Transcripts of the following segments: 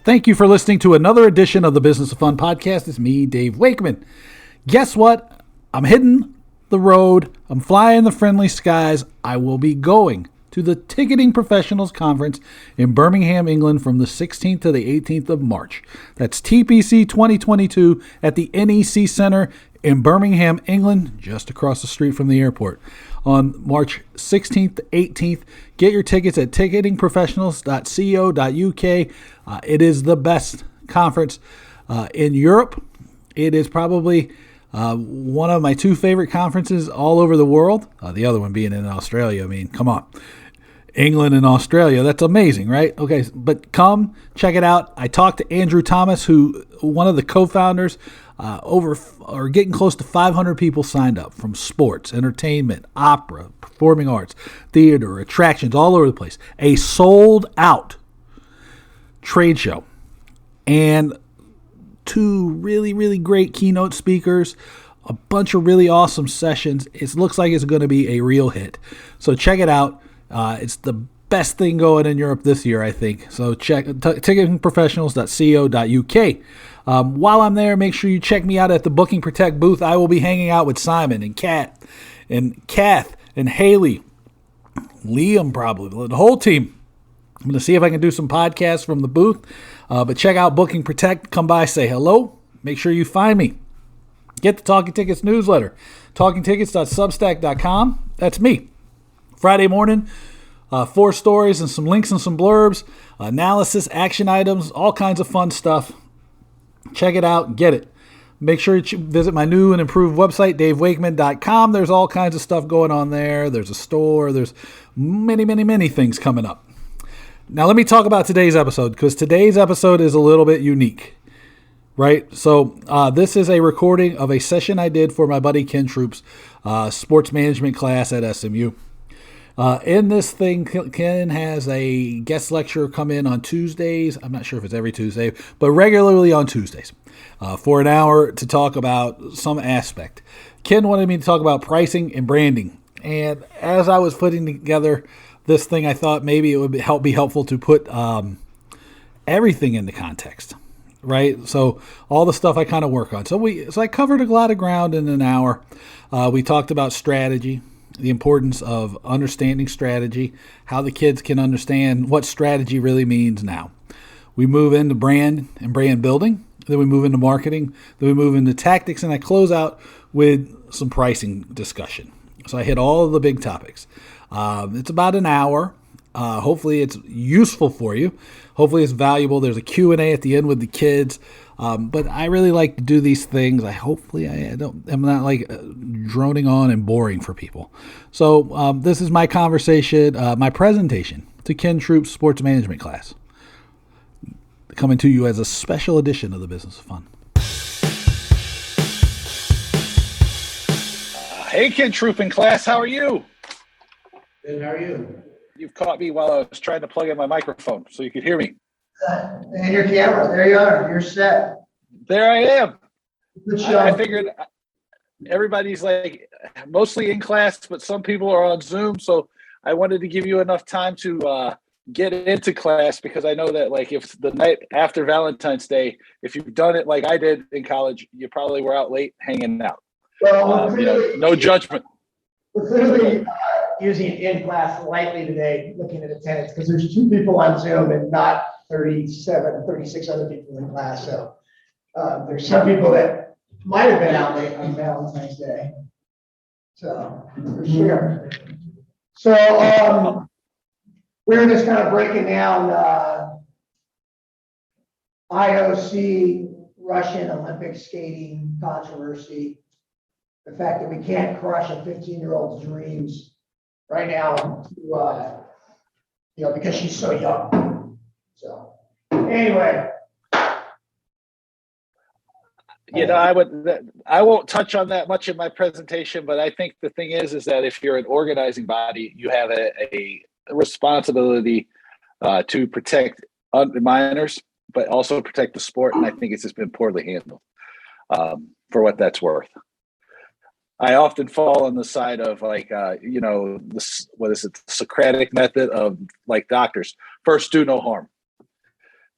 Thank you for listening to another edition of the Business of Fun podcast. It's me, Dave Wakeman. Guess what? I'm hitting the road. I'm flying the friendly skies. I will be going to the Ticketing Professionals Conference in Birmingham, England from the 16th to the 18th of March. That's TPC 2022 at the NEC Center in Birmingham, England, just across the street from the airport. On March 16th to 18th, get your tickets at ticketingprofessionals.co.uk. It is the best conference in Europe. It is probably one of my two favorite conferences all over the world. The other one being in Australia. I mean, come on. England and Australia, that's amazing, right? Okay, but come check it out. I talked to Andrew Thomas, who one of the co-founders. Getting close to 500 people signed up from sports, entertainment, opera, performing arts, theater, attractions, all over the place. A sold-out trade show, and two really, really great keynote speakers, a bunch of really awesome sessions. It looks like it's going to be a real hit. So check it out. It's the best thing going in Europe this year, I think. So check ticketingprofessionals.co.uk. While I'm there, make sure you check me out at the Booking Protect booth. I will be hanging out with Simon and Cath and Hayley, Liam probably, the whole team. I'm going to see if I can do some podcasts from the booth. But check out Booking Protect. Come by, say hello. Make sure you find me. Get the Talking Tickets newsletter, talkingtickets.substack.com. That's me. Friday morning, 4 stories and some links and some blurbs, analysis, action items, all kinds of fun stuff. Check it out. Get it. Make sure you visit my new and improved website, davewakeman.com. There's all kinds of stuff going on there. There's a store. There's many, many, many things coming up. Now, let me talk about today's episode, because today's episode is a little bit unique, right? So this is a recording of a session I did for my buddy Ken Troupe's sports management class at SMU. In this thing, Ken has a guest lecturer come in on Tuesdays. I'm not sure if it's every Tuesday, but regularly on Tuesdays for an hour to talk about some aspect. Ken wanted me to talk about pricing and branding. And as I was putting together this thing, I thought maybe it would be helpful to put everything into context, right? So all the stuff I kind of work on. So I covered a lot of ground in an hour. We talked about strategy, the importance of understanding strategy, how the kids can understand what strategy really means now. We move into brand and brand building, then we move into marketing, then we move into tactics, and I close out with some pricing discussion. So I hit all of the big topics. It's about an hour. Hopefully it's useful for you. Hopefully it's valuable. There's a Q&A at the end with the kids. But I really like to do these things. I'm not like droning on and boring for people. So this is my conversation, my presentation to Ken Troupe's sports management class, coming to you as a special edition of the Business of Fun. Hey, Ken Troupe in class, how are you? Good, how are you? You've caught me while I was trying to plug in my microphone so you could hear me. And your camera, there you are, you're set. There I am. Good show. I figured everybody's like mostly in class, but some people are on Zoom. So I wanted to give you enough time to get into class, because I know that like if the night after Valentine's Day, if you've done it like I did in college, you probably were out late hanging out. Well, no judgment. We're clearly using in-class lightly today, looking at attendance, because there's 2 people on Zoom and not 36 other people in class. So there's some people that might have been out late on Valentine's Day. So for sure. So we're just kind of breaking down IOC Russian Olympic skating controversy. The fact that we can't crush a 15-year-old's dreams right now, to, because she's so young. So anyway. I won't touch on that much in my presentation, but I think the thing is that if you're an organizing body, you have a responsibility to protect minors, but also protect the sport. And I think it's just been poorly handled for what that's worth. I often fall on the side of the Socratic method of like doctors, first do no harm.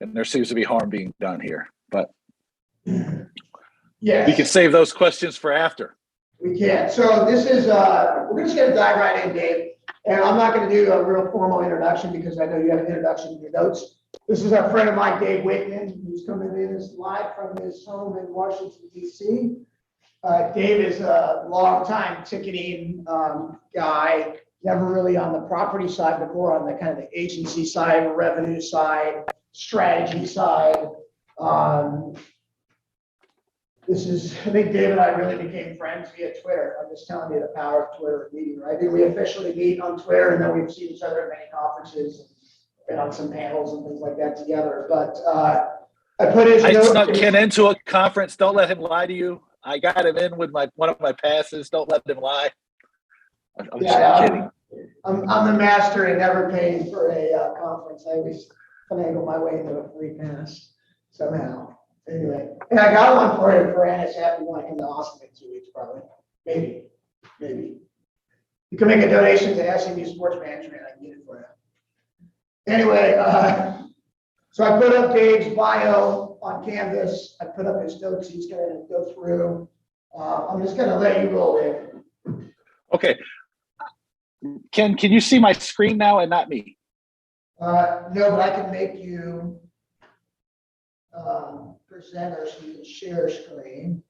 and there seems to be harm being done here. But Yes. we can save those questions for after. We can. So this is, we're just going to dive right in, Dave. And I'm not going to do a real formal introduction because I know you have an introduction in your notes. This is our friend of mine, Dave Whitman, who's coming in live from his home in Washington, D.C. Dave is a long-time ticketing guy, never really on the property side, but more on the kind of the agency side, revenue side, strategy side. I think Dave and I really became friends via Twitter. I'm just telling you the power of Twitter meeting, right? We officially meet on Twitter, and then we've seen each other at many conferences, been on some panels and things like that together. But I put his I note. snuck Ken into a conference. Don't let him lie to you. I got him in with one of my passes. Don't let him lie. I'm just kidding. I'm the master in never paying for a conference. I always finagle my way into a free pass somehow. Anyway, and I got one for him for NSF. You want to come to Austin in 2 weeks, probably. Maybe. You can make a donation to SMU Sports Management. I can get it for you. Anyway, so I put up Dave's bio on Canvas. I put up his notes he's going to go through. I'm just going to let you roll in. Okay. Ken, can you see my screen now and not me? No, but I can make you presenter so you can share screen.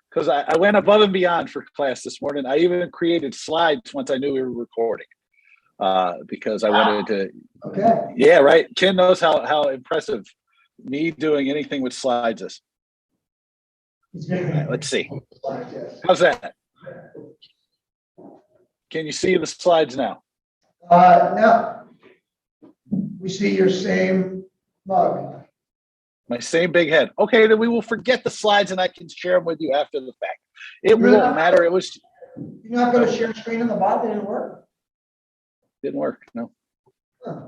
Because I went above and beyond for class this morning. I even created slides once I knew we were recording because I wanted to. Okay. Yeah, right. Ken knows how impressive me doing anything with slides is. Right, let's see. How's that? Can you see the slides now? No. We see your same mug. My same big head. Okay, then we will forget the slides and I can share them with you after the fact. It won't matter. It was. You're not going to share screen on the bot? That didn't work. Didn't work. No. Huh.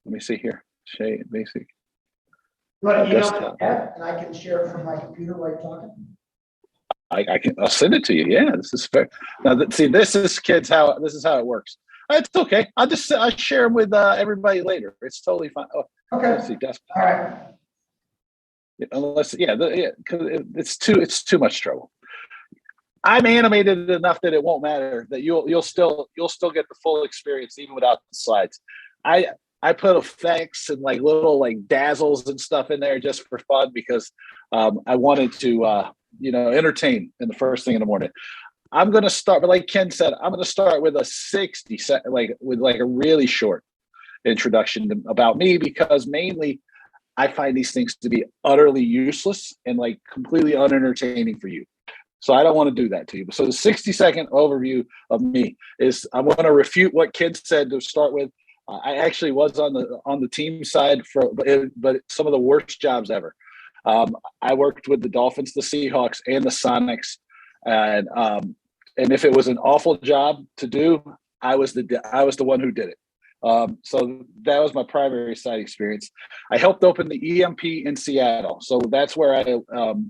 Let me see here. Share basic. You want to email me that and I can share it from my computer while you're talking? I can. I'll send it to you. Yeah, this is fair. Now, see, this is how it works. It's okay. I'll share them with everybody later. It's totally fine. Oh, okay. Let's see. All right. Unless, because it's too much trouble. I'm animated enough that it won't matter. That you'll still get the full experience even without the slides. I put effects and like little like dazzles and stuff in there just for fun because I wanted to entertain in the first thing in the morning. I'm going to start, but like Ken said, I'm going to start with a 60-second, with a really short introduction about me because mainly I find these things to be utterly useless and like completely unentertaining for you. So I don't want to do that to you. So the 60-second overview of me is I'm going to refute what Ken said to start with. I actually was on the team side but some of the worst jobs ever. I worked with the Dolphins, the Seahawks, and the Sonics, and if it was an awful job to do, I was the one who did it. So that was my primary side experience. I helped open the EMP in Seattle, so that's where I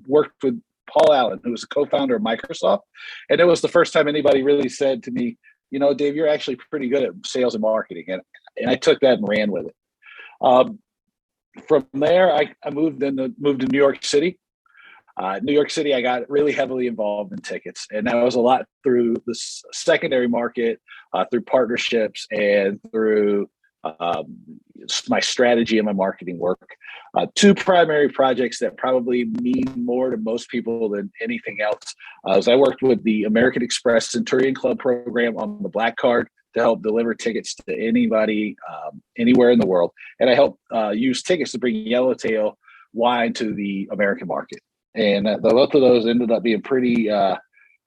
worked with Paul Allen, who was a co-founder of Microsoft, and it was the first time anybody really said to me, Dave, you're actually pretty good at sales and marketing, and I took that and ran with it. From there, I moved to New York City. New York City, I got really heavily involved in tickets, and that was a lot through the secondary market, through partnerships, and through my strategy and my marketing work. Two primary projects that probably mean more to most people than anything else. As I worked with the American Express Centurion Club program on the Black Card to help deliver tickets to anybody, anywhere in the world, and I helped use tickets to bring Yellowtail wine to the American market. And both of those ended up being pretty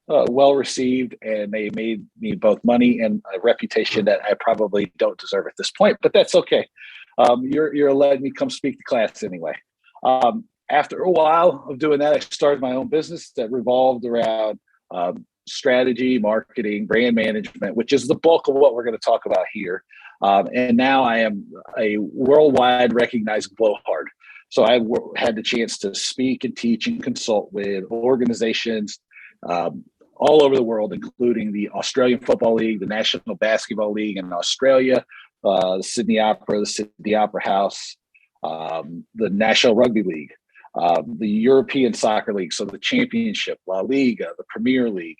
well received, and they made me both money and a reputation that I probably don't deserve at this point, but that's okay. You're letting me come speak to class anyway. After a while of doing that, I started my own business that revolved around strategy, marketing, brand management, which is the bulk of what we're going to talk about here. And now I am a worldwide recognized blowhard. So I had the chance to speak and teach and consult with organizations all over the world, including the Australian Football League, the National Basketball League in Australia, the Sydney Opera, the Sydney Opera House, the National Rugby League, the European Soccer League, so the Championship, La Liga, the Premier League.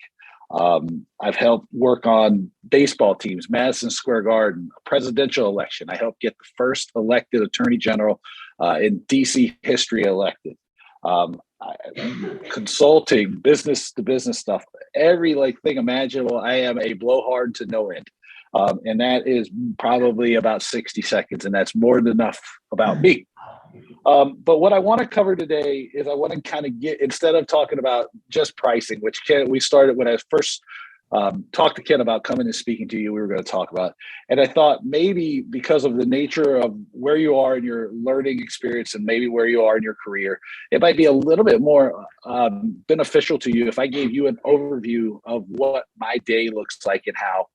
I've helped work on baseball teams, Madison Square Garden, a presidential election. I helped get the first elected attorney general in DC history elected. Consulting, business to business stuff, every thing imaginable. I am a blowhard to no end. And that is probably about 60 seconds, and that's more than enough about me. But what I want to cover today is I want to kind of instead of talking about just pricing, which we started when I first talked to Ken about coming and speaking to you, we were going to talk about. And I thought maybe because of the nature of where you are in your learning experience and maybe where you are in your career, it might be a little bit more beneficial to you if I gave you an overview of what my day looks like and how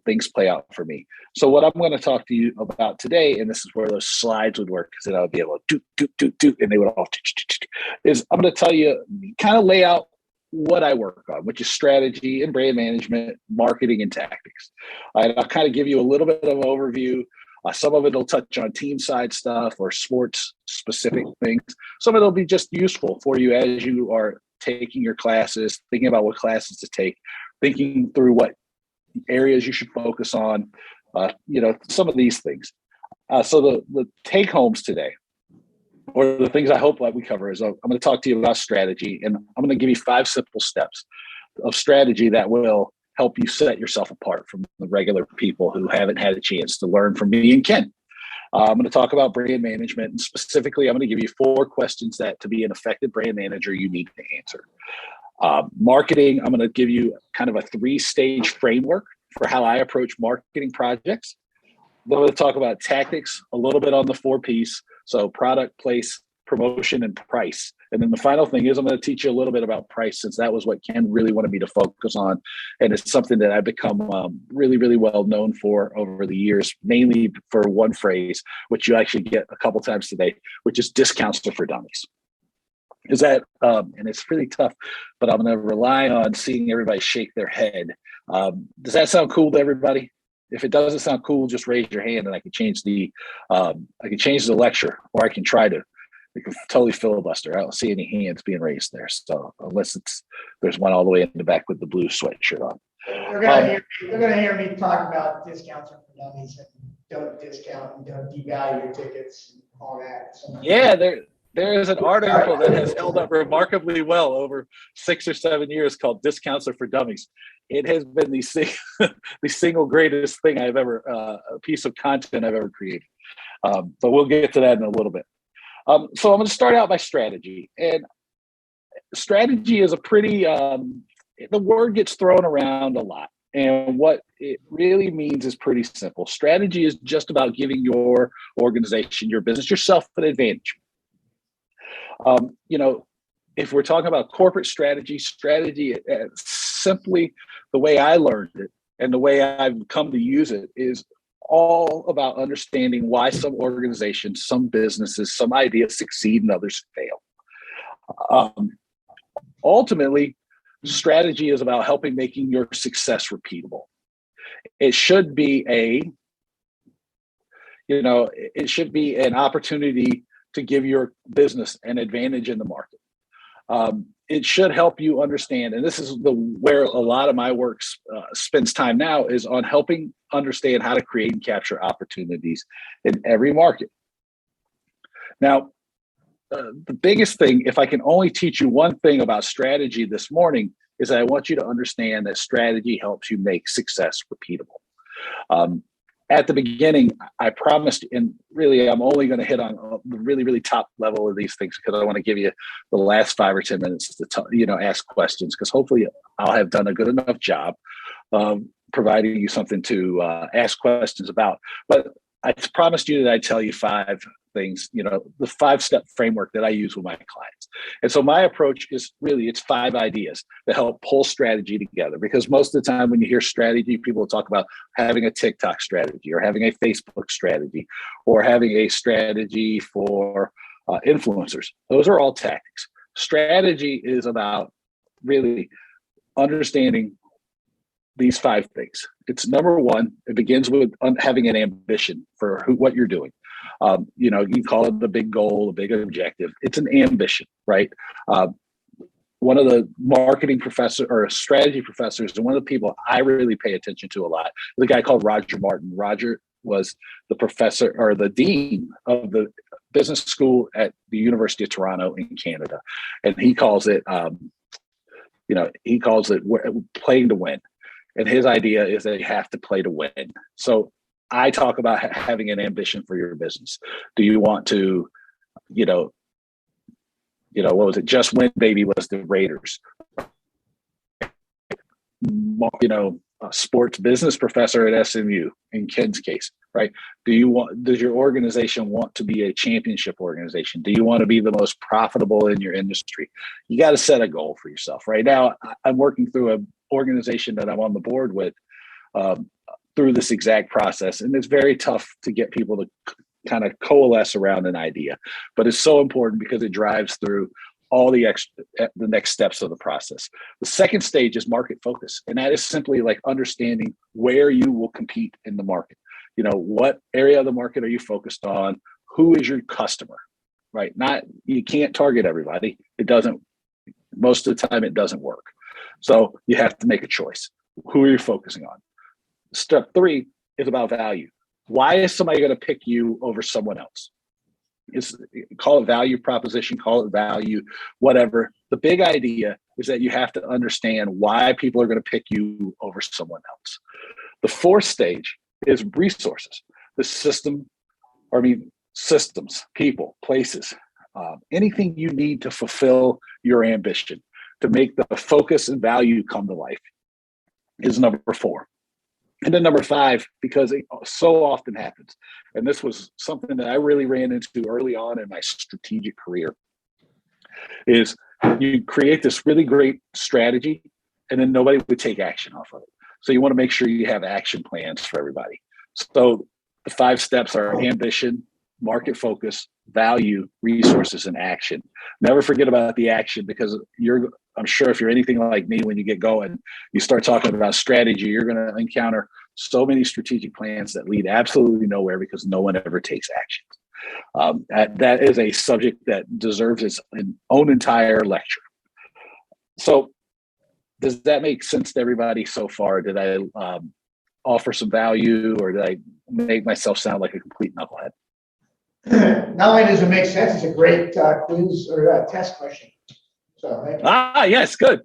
things play out for me. So what I'm going to talk to you about today, and this is where those slides would work, because then I would be able to do, and they would all is I'm going to tell you, kind of lay out what I work on, which is strategy and brand management, marketing and tactics. And I'll kind of give you a little bit of an overview. Some of it will touch on team side stuff or sports specific things. Some of it will be just useful for you as you are taking your classes, thinking about what classes to take, thinking through what areas you should focus on, some of these things. So the take homes today, or the things I hope that we cover, is I'm going to talk to you about strategy, and I'm going to give you 5 simple steps of strategy that will help you set yourself apart from the regular people who haven't had a chance to learn from me and Ken. I'm going to talk about brand management, and specifically, I'm going to give you 4 questions that to be an effective brand manager, you need to answer. Marketing, I'm going to give you kind of a 3-stage framework for how I approach marketing projects. Then I'm going to talk about tactics, a little bit on the 4 P's. So product, place, promotion, and price. And then the final thing is I'm going to teach you a little bit about price, since that was what Ken really wanted me to focus on. And it's something that I've become really, really well known for over the years, mainly for one phrase, which you actually get a couple times today, which is discounts are for dummies. Is that, and it's really tough, but I'm going to rely on seeing everybody shake their head. Does that sound cool to everybody? If it doesn't sound cool, just raise your hand and I can change the lecture, or I can try to. We can totally filibuster. I don't see any hands being raised there. So unless there's one all the way in the back with the blue sweatshirt on. They're gonna hear me talk about discounts for dummies and don't discount and don't devalue your tickets and all that. So, yeah, there is an article that has held up remarkably well over 6 or 7 years called "Discounts Are for Dummies." It has been the single greatest thing I've ever, a piece of content I've ever created. But we'll get to that in a little bit. So I'm going to start out by strategy. And strategy is a pretty, the word gets thrown around a lot. And what it really means is pretty simple. Strategy is just about giving your organization, your business, yourself an advantage. If we're talking about corporate strategy, simply the way I learned it and the way I've come to use it is all about understanding why some organizations, some businesses, some ideas succeed and others fail. Ultimately, strategy is about making your success repeatable. It should be an opportunity to give your business an advantage in the market. It should help you understand, and this is where a lot of my work spends time now, is on helping understand how to create and capture opportunities in every market. Now, the biggest thing, if I can only teach you one thing about strategy this morning, is that I want you to understand that strategy helps you make success repeatable. At the beginning, I promised, and really I'm only going to hit on the really, really top level of these things, because I want to give you the last 5 or 10 minutes to ask questions, because hopefully I'll have done a good enough job of providing you something to ask questions about. But I promised you that I'd tell you 5 things, the 5-step framework that I use with my clients. And so my approach is really, it's 5 ideas that help pull strategy together. Because most of the time when you hear strategy, people will talk about having a TikTok strategy, or having a Facebook strategy, or having a strategy for influencers. Those are all tactics. Strategy is about really understanding these 5 things. It's number 1, it begins with having an ambition for what you're doing. You call it the big goal, a big objective. It's an ambition, right? One of the marketing professor or strategy professors, and one of the people I really pay attention to a lot, is a guy called Roger Martin. Roger was the professor or the dean of the business school at the University of Toronto in Canada. And he calls it, playing to win. And his idea is that you have to play to win. So I talk about having an ambition for your business. Do you want to, what was it? Just Win Baby was the Raiders. A sports business professor at SMU in Ken's case, right? Does your organization want to be a championship organization? Do you want to be the most profitable in your industry? You got to set a goal for yourself. Right now, I'm working through an organization that I'm on the board with through this exact process. And it's very tough to get people to kind of coalesce around an idea, but it's so important because it drives through all the next steps of the process. The second stage is market focus. And that is simply like understanding where you will compete in the market. What area of the market are you focused on? Who is your customer, right? You can't target everybody. Most of the time it doesn't work. So you have to make a choice. Who are you focusing on? Step 3 is about value. Why is somebody going to pick you over someone else? Call it value proposition, call it value, whatever. The big idea is that you have to understand why people are going to pick you over someone else. The 4th stage is resources. Systems, people, places, anything you need to fulfill your ambition, to make the focus and value come to life is number 4. And then number 5, because it so often happens, and this was something that I really ran into early on in my strategic career, is you create this really great strategy and then nobody would take action off of it. So you want to make sure you have action plans for everybody. So the 5 steps are ambition, market focus, value, resources, and action. Never forget about the action, because I'm sure if you're anything like me, when you get going, you start talking about strategy, you're going to encounter so many strategic plans that lead absolutely nowhere because no one ever takes action. That is a subject that deserves its own entire lecture. So does that make sense to everybody so far? Did I offer some value, or did I make myself sound like a complete knucklehead? Not only does it make sense, it's a great quiz or test question. So thank you. Yes, good.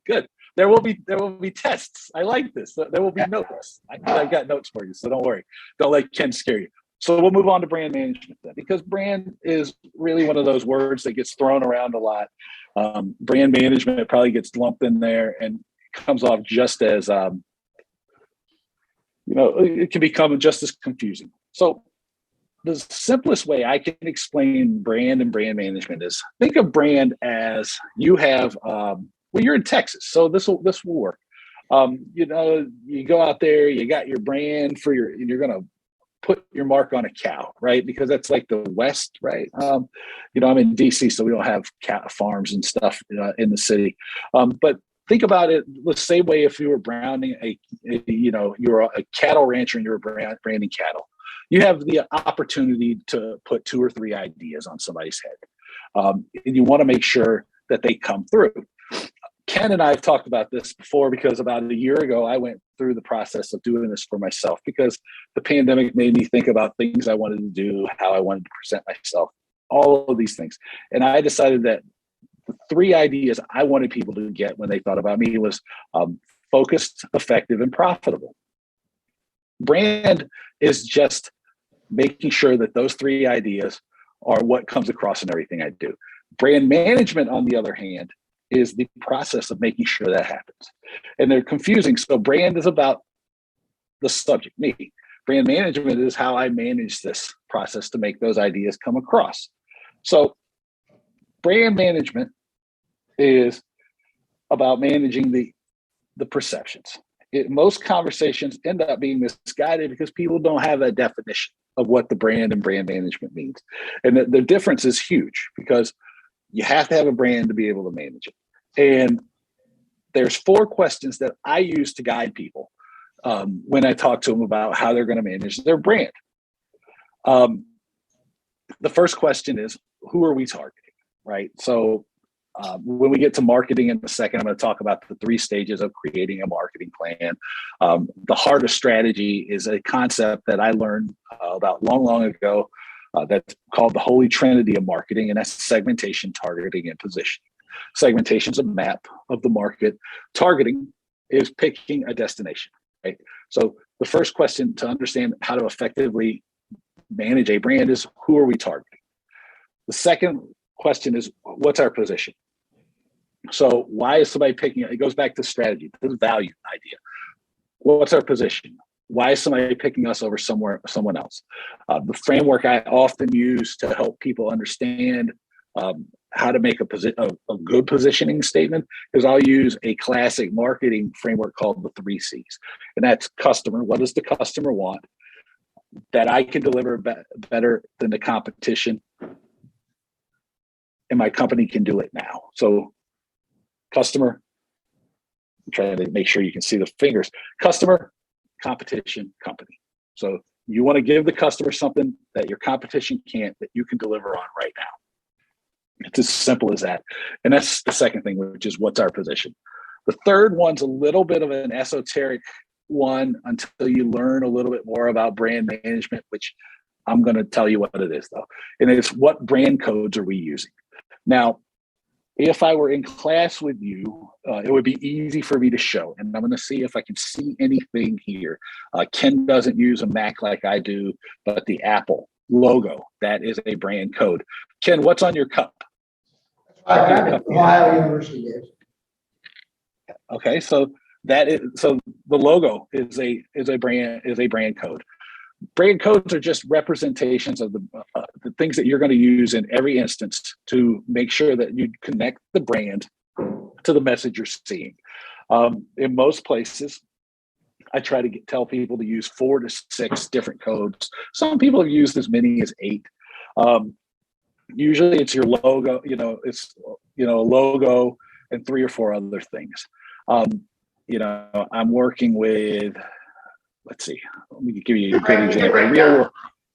There will be tests. I like this. There will be notes. I've got notes for you, so don't worry. Don't let Ken scare you. So we'll move on to brand management then, because brand is really one of those words that gets thrown around a lot. Brand management probably gets lumped in there and comes off just as it can become just as confusing. So the simplest way I can explain brand and brand management is, think of brand as you have, you're in Texas, so this will work. You go out there, you got your brand you're going to put your mark on a cow, right? Because that's like the West, right? I'm in DC, so we don't have cat farms and stuff in the city. But think about it the same way if you were branding you're a cattle rancher and you're branding cattle. You have the opportunity to put 2 or 3 ideas on somebody's head. And you want to make sure that they come through. Ken and I have talked about this before, because about a year ago, I went through the process of doing this for myself, because the pandemic made me think about things I wanted to do, how I wanted to present myself, all of these things. And I decided that the 3 ideas I wanted people to get when they thought about me was focused, effective, and profitable. Brand is just making sure that those 3 ideas are what comes across in everything I do. Brand management, on the other hand, is the process of making sure that happens. And they're confusing. So brand is about the subject, me. Brand management is how I manage this process to make those ideas come across. So brand management is about managing the perceptions. Most conversations end up being misguided because people don't have a definition of what the brand and brand management means. And the difference is huge, because you have to have a brand to be able to manage it. And there's 4 questions that I use to guide people when I talk to them about how they're going to manage their brand. the first question is, who are we targeting, right? So when we get to marketing in a second, I'm going to talk about the 3 stages of creating a marketing plan. The heart of strategy is a concept that I learned about long ago that's called the Holy Trinity of marketing, and that's segmentation, targeting, and positioning. Segmentation is a map of the market. Targeting is picking a destination, right? So the first question to understand how to effectively manage a brand is, who are we targeting? The second question is, what's our position? So why is somebody picking it? It goes back to strategy, the value idea. What's our position? Why is somebody picking us over someone else? The framework I often use to help people understand how to make a good positioning statement is I'll use a classic marketing framework called the 3 C's. And that's customer. What does the customer want that I can deliver better than the competition? And my company can do it now. So customer, I'm trying to make sure you can see the fingers. Customer, competition, company. So you want to give the customer something that your competition can't, that you can deliver on right now. It's as simple as that. And that's the second thing, which is what's our position. The third one's a little bit of an esoteric one until you learn a little bit more about brand management, which I'm going to tell you what it is though. And it's, what brand codes are we using? Now, if I were in class with you, it would be easy for me to show. And I'm going to see if I can see anything here. Ken doesn't use a Mac like I do, but the Apple logo, that is a brand code. Ken, what's on your cup? Ohio University is. Okay, so the logo is a brand code. Brand codes are just representations of the things that you're going to use in every instance to make sure that you connect the brand to the message you're seeing. In most places, I try to tell people to use 4 to 6 different codes. Some people have used as many as 8. Usually it's your logo, it's a logo and 3 or 4 other things. I'm working with, let's see, let me give you a good example.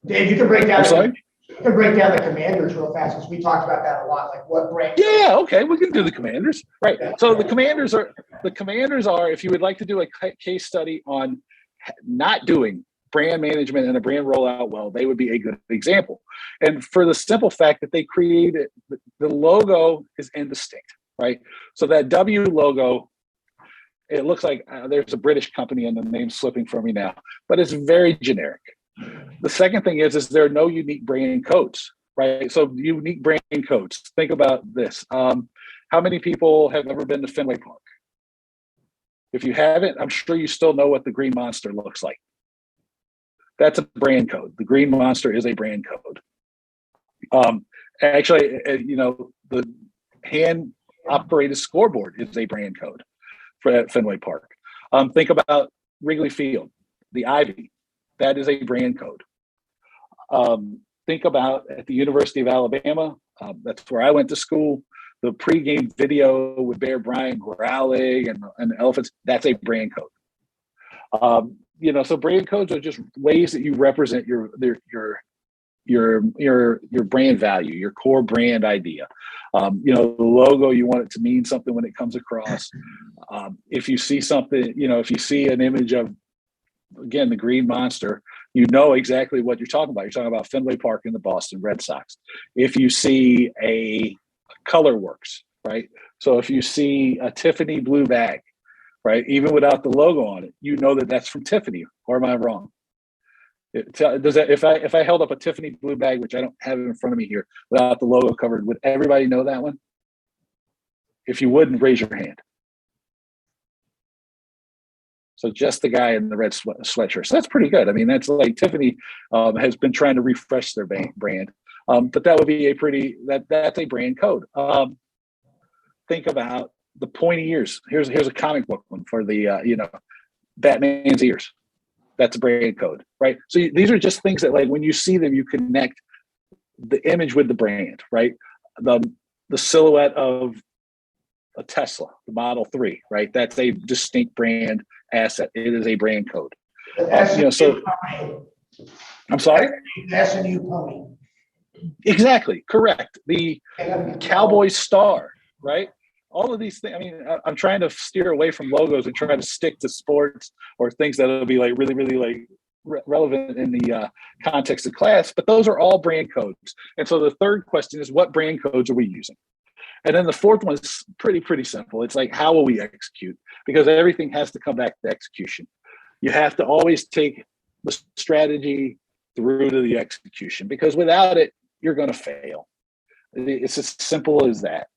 Dave, you can break down. I'm sorry? You can break down the commanders real fast, because we talked about that a lot. Like what brand? Yeah, okay, we can do the commanders. Right. So the commanders are, if you would like to do a case study on not doing brand management and a brand rollout well, they would be a good example. And for the simple fact that they created, the logo is indistinct, right? So that W logo, it looks like there's a British company and the name's slipping from me now, but it's very generic. The second thing is there are no unique brand codes, right? So unique brand codes, think about this. How many people have ever been to Fenway Park? If you haven't, I'm sure you still know what the green monster looks like. That's a brand code. The green monster is a brand code. Actually, the hand operated scoreboard is a brand code for Fenway Park. Think about Wrigley Field, the Ivy, that is a brand code. Think about at the University of Alabama, that's where I went to school, the pregame video with Bear Bryant growling and the elephants, that's a brand code. So brand codes are just ways that you represent your brand value, your core brand idea. The logo, you want it to mean something when it comes across. If you see something, if you see an image of, again, the green monster, you know exactly what you're talking about. You're talking about Fenway Park and the Boston Red Sox. If you see a ColorWorks, right? So if you see a Tiffany blue bag, right, even without the logo on it, you know that that's from Tiffany. Or am I wrong? Does that, if I held up a Tiffany blue bag, which I don't have in front of me here, without the logo covered, would everybody know that one? If you wouldn't, raise your hand. So just the guy in the red sweatshirt. So that's pretty good. I mean, that's like Tiffany has been trying to refresh their brand, but that would be that's a brand code. Think about the pointy ears. Here's a comic book one for the Batman's ears. That's a brand code, right? So these are just things that, like, when you see them, you connect the image with the brand, right? The silhouette of a Tesla, the Model 3, right? That's a distinct brand asset. It is a brand code. I'm sorry? I'm sorry? The S&U pony. Exactly, correct. The cowboy star, right? All of these things. I mean, I'm trying to steer away from logos and try to stick to sports or things that'll be like really, really like relevant in the context of class. But those are all brand codes. And so the third question is, what brand codes are we using? And then the fourth one is pretty simple. It's like, how will we execute? Because everything has to come back to execution. You have to always take the strategy through to the execution, because without it, you're going to fail. It's as simple as that.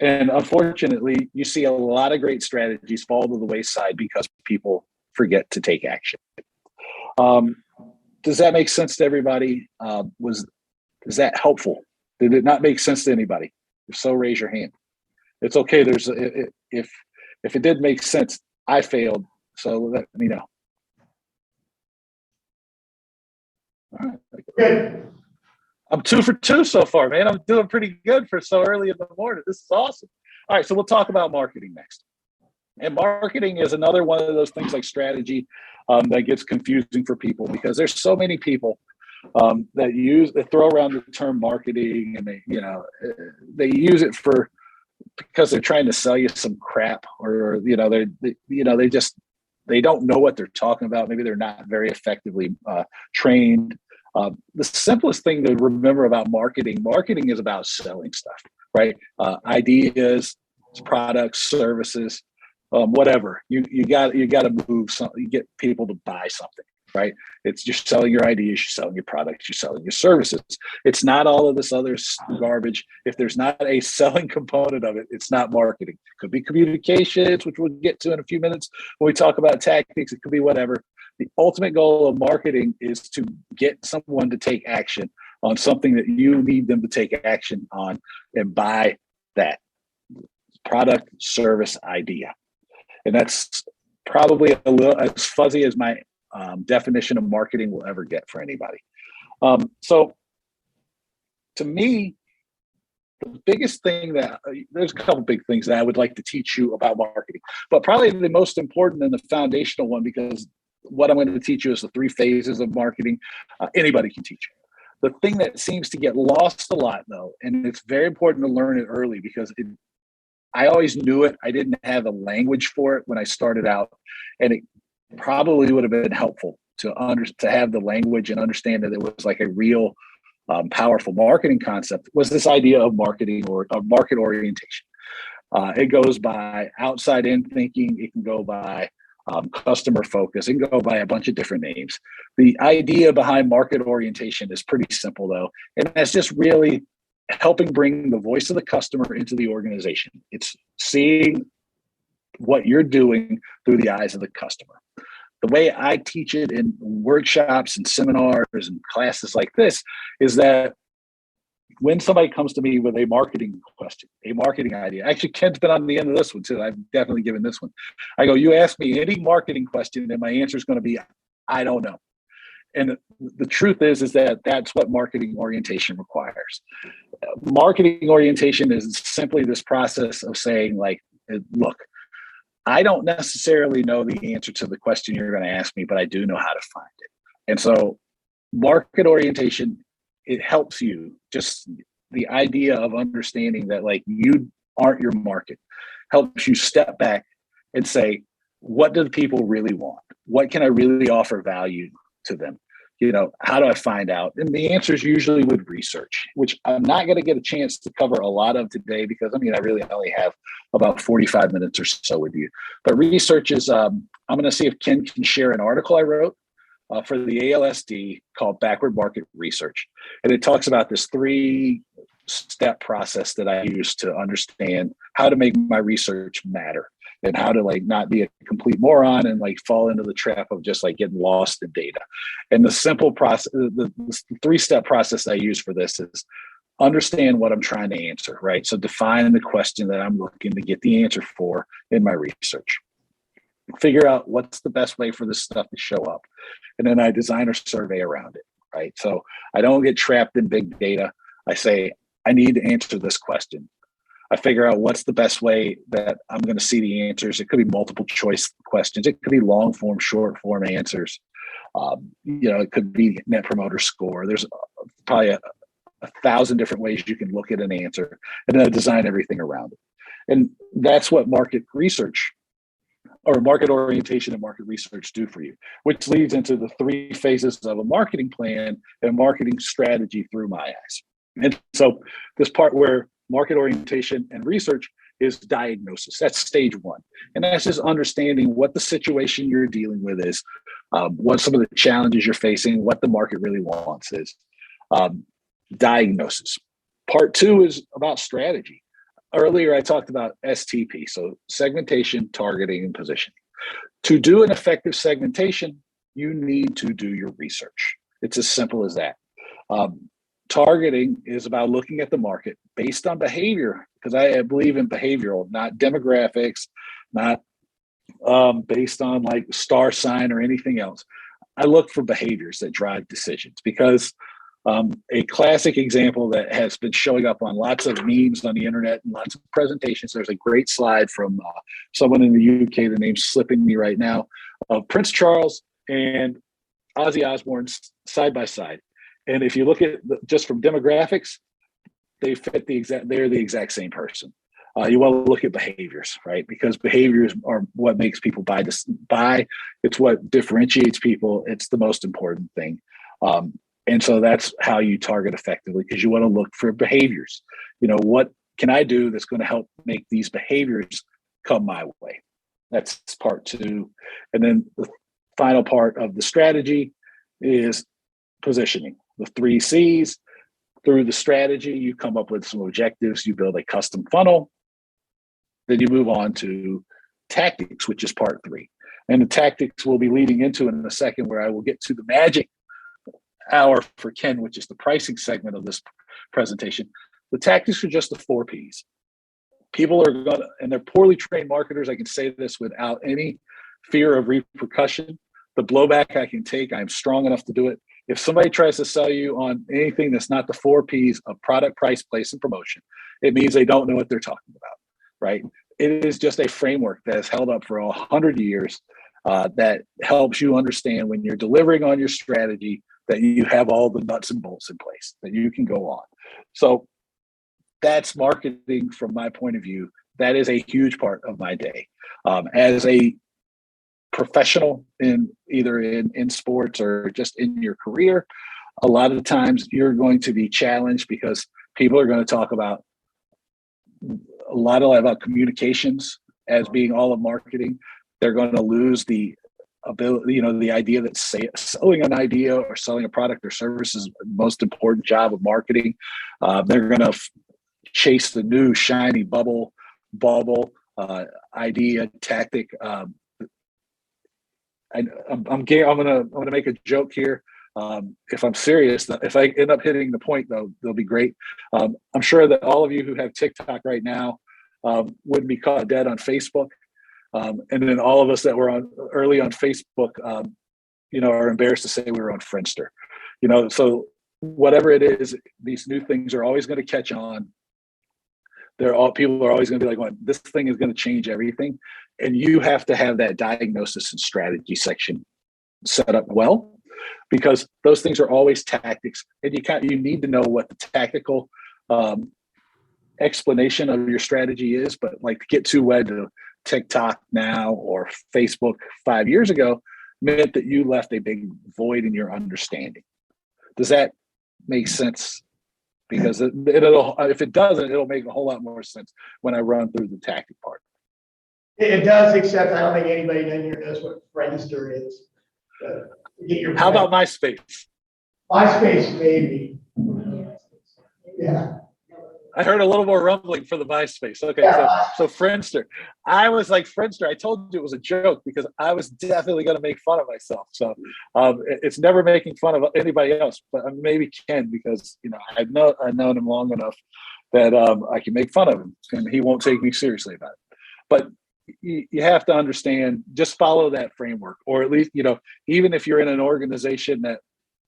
And unfortunately, you see a lot of great strategies fall to the wayside because people forget to take action. Does that make sense to everybody? Is that helpful? Did it not make sense to anybody? If so, raise your hand. It's okay. If it did make sense, I failed. So let me know. All right. Good. I'm 2 for 2 so far, man. I'm doing pretty good for so early in the morning. This is awesome. All right, so we'll talk about marketing next. And marketing is another one of those things like strategy that gets confusing for people, because there's so many people that throw around the term marketing, and they use it because they're trying to sell you some crap, or they don't know what they're talking about. Maybe they're not very effectively trained. The simplest thing to remember about marketing is about selling stuff, right? Ideas, products, services, whatever. You got to move something. You get people to buy something, right? You're selling your ideas, you're selling your products, you're selling your services. It's not all of this other garbage. If there's not a selling component of it, it's not marketing. It could be communications, which we'll get to in a few minutes when we talk about tactics. It could be whatever. The ultimate goal of marketing is to get someone to take action on something that you need them to take action on, and buy that product, service, idea. And that's probably a little as fuzzy as my definition of marketing will ever get for anybody. So to me, the biggest thing there's a couple big things that I would like to teach you about marketing, but probably the most important and the foundational one, because what I'm going to teach you is the 3 phases of marketing. Anybody can teach you. The thing that seems to get lost a lot, though, and it's very important to learn it early, because I always knew it. I didn't have a language for it when I started out, and it probably would have been helpful to have the language and understand that it was like a real powerful marketing concept, was this idea of marketing or of market orientation. It goes by outside in thinking. It can go by customer focus. It can go by a bunch of different names. The idea behind market orientation is pretty simple, though, and that's just really helping bring the voice of the customer into the organization. It's seeing what you're doing through the eyes of the customer. The way I teach it in workshops and seminars and classes like this is that when somebody comes to me with a marketing question, a marketing idea, actually Ken's been on the end of this one too. I've definitely given this one. I go, you ask me any marketing question and my answer is going to be, I don't know. And the truth is that that's what marketing orientation requires. Marketing orientation is simply this process of saying, like, look, I don't necessarily know the answer to the question you're going to ask me, but I do know how to find it. And so market orientation, it helps you, just the idea of understanding that, like, you aren't your market, helps you step back and say, what do the people really want? What can I really offer value to them? How do I find out? And the answer is usually with research, which I'm not going to get a chance to cover a lot of today, because I really only have about 45 minutes or so with you. But research is, I'm going to see if Ken can share an article I wrote for the ALSD called Backward Market Research. And it talks about this 3-step process that I use to understand how to make my research matter, and how to, like, not be a complete moron and, like, fall into the trap of just, like, getting lost in data. And the simple process, the 3-step process I use for this is understand what I'm trying to answer, right? So define the question that I'm looking to get the answer for in my research. Figure out what's the best way for this stuff to show up. And then I design a survey around it, right? So I don't get trapped in big data. I say, I need to answer this question. I figure out what's the best way that I'm going to see the answers. It could be multiple choice questions. It could be long form, short form answers. It could be net promoter score. There's probably a 1,000 different ways you can look at an answer and then design everything around it. And that's what market research or market orientation and market research do for you, which leads into the 3 phases of a marketing plan and marketing strategy through my eyes. And so this part where market orientation and research is diagnosis. That's stage 1. And that's just understanding what the situation you're dealing with is, what some of the challenges you're facing, what the market really wants is. Diagnosis. Part 2 is about strategy. Earlier, I talked about STP, so segmentation, targeting, and positioning. To do an effective segmentation, you need to do your research. It's as simple as that. Targeting is about looking at the market based on behavior, because I believe in behavioral, not demographics, not based on like star sign or anything else. I look for behaviors that drive decisions, because a classic example that has been showing up on lots of memes on the internet and lots of presentations. There's a great slide from someone in the UK, the name's slipping me right now, of Prince Charles and Ozzy Osbourne side by side. And if you look at just from demographics, they're the exact same person. You want to look at behaviors, right? Because behaviors are what makes people buy. It's what differentiates people. It's the most important thing. And so that's how you target effectively, because you want to look for behaviors. What can I do that's going to help make these behaviors come my way? That's part 2. And then the final part of the strategy is positioning. The 3 C's. Through the strategy, you come up with some objectives. You build a custom funnel. Then you move on to tactics, which is part 3. And the tactics we'll be leading into in a second, where I will get to the magic hour for Ken, which is the pricing segment of this presentation. The tactics are just the 4 Ps. People are going to, and they're poorly trained marketers. I can say this without any fear of repercussion. The blowback I can take, I'm strong enough to do it. If somebody tries to sell you on anything that's not the 4 Ps of product, price, place, and promotion, it means they don't know what they're talking about, right? It is just a framework that has held up for 100 years that helps you understand when you're delivering on your strategy that you have all the nuts and bolts in place, that you can go on. So that's marketing from my point of view. That is a huge part of my day. As a professional in either in sports or just in your career, a lot of the times you're going to be challenged because people are going to talk about a lot about communications as being all of marketing. They're going to lose the ability, the idea that selling an idea or selling a product or service is the most important job of marketing. They're going to chase the new shiny bauble idea, tactic. I'm gonna make a joke here. If I'm serious, if I end up hitting the point, though, they'll be great. I'm sure that all of you who have TikTok right now wouldn't be caught dead on Facebook. And then all of us that were early on Facebook, are embarrassed to say we were on Friendster. So whatever it is, these new things are always going to catch on. People are always going to be like, well, this thing is going to change everything. And you have to have that diagnosis and strategy section set up well, because those things are always tactics. And you need to know what the tactical explanation of your strategy is. But like, to get too wed to TikTok now or Facebook 5 years ago meant that you left a big void in your understanding. Does that make sense? Because if it doesn't, it'll make a whole lot more sense when I run through the tactic part. It does, except I don't think anybody in here knows what Friendster is. How about MySpace? MySpace, maybe. Yeah. I heard a little more rumbling for the MySpace. Okay, yeah. So Friendster. I was like, Friendster, I told you it was a joke because I was definitely going to make fun of myself. So it's never making fun of anybody else, but maybe Ken, because I've known him long enough that I can make fun of him and he won't take me seriously about it. But you have to understand, just follow that framework, or at least, even if you're in an organization that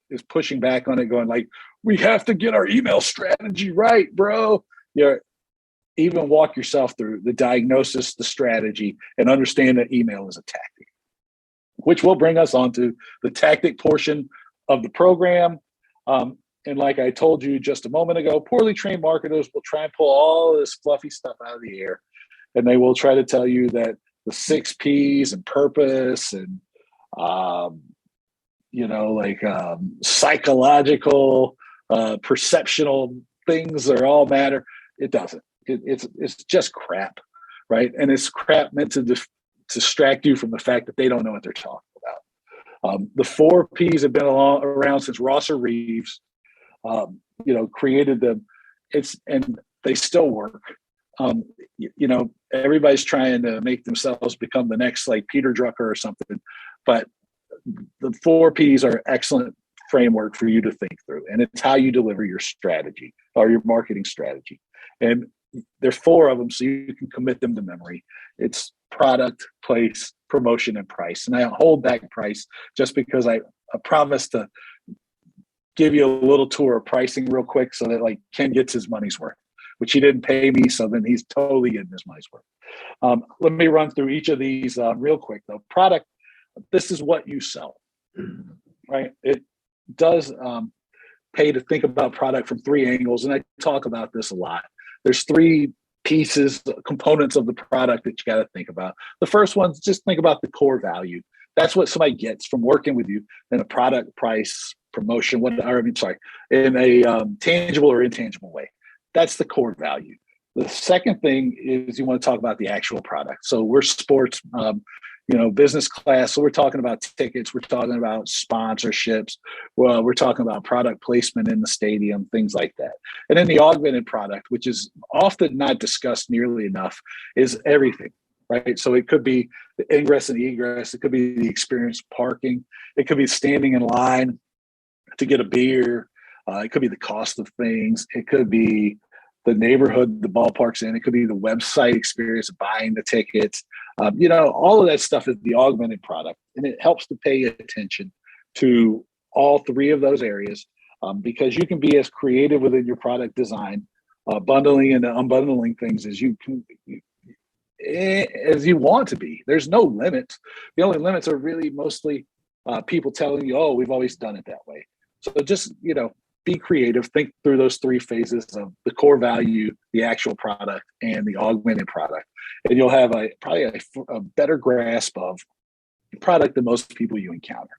is pushing back on it, going like, we have to get our email strategy right, bro. Even walk yourself through the diagnosis, the strategy, and understand that email is a tactic. which will bring us onto the tactic portion of the program. And like I told you just a moment ago, poorly trained marketers will try and pull all this fluffy stuff out of the air. And they will try to tell you that the 6 Ps and purpose and, psychological, perceptional things are all matter. It doesn't. It's just crap, right? And it's crap meant to distract you from the fact that they don't know what they're talking about. The 4 Ps have been around since Rosser Reeves, created them. And they still work. Everybody's trying to make themselves become the next like Peter Drucker or something, but the 4 Ps are excellent framework for you to think through, and it's how you deliver your strategy or your marketing strategy. And there's 4 of them, so you can commit them to memory. It's product, place, promotion, and price. And I hold back price just because I promised to give you a little tour of pricing real quick so that like Ken gets his money's worth, which he didn't pay me, so then he's totally getting his money's worth. Let me run through each of these real quick though. Product, this is what you sell, right? It does pay to think about product from 3 angles, and I talk about this a lot. There's 3 pieces, components of the product that you got to think about. The first one's just think about the core value. That's what somebody gets from working with you in a product, price, promotion, in a tangible or intangible way. That's the core value. The second thing is you want to talk about the actual product. So we're sports, business class. So we're talking about tickets. We're talking about sponsorships. Well, we're talking about product placement in the stadium, things like that. And then the augmented product, which is often not discussed nearly enough, is everything, right? So it could be the ingress and egress. It could be the experience parking. It could be standing in line to get a beer. It could be the cost of things. It could be the neighborhood the ballpark's in. It could be the website experience of buying the tickets. All of that stuff is the augmented product. And it helps to pay attention to all 3 of those areas because you can be as creative within your product design, bundling and unbundling things as you want to be. There's no limits. The only limits are really mostly people telling you, oh, we've always done it that way. So just, be creative, think through those 3 phases of the core value, the actual product, and the augmented product. And you'll have probably a better grasp of the product than most people you encounter.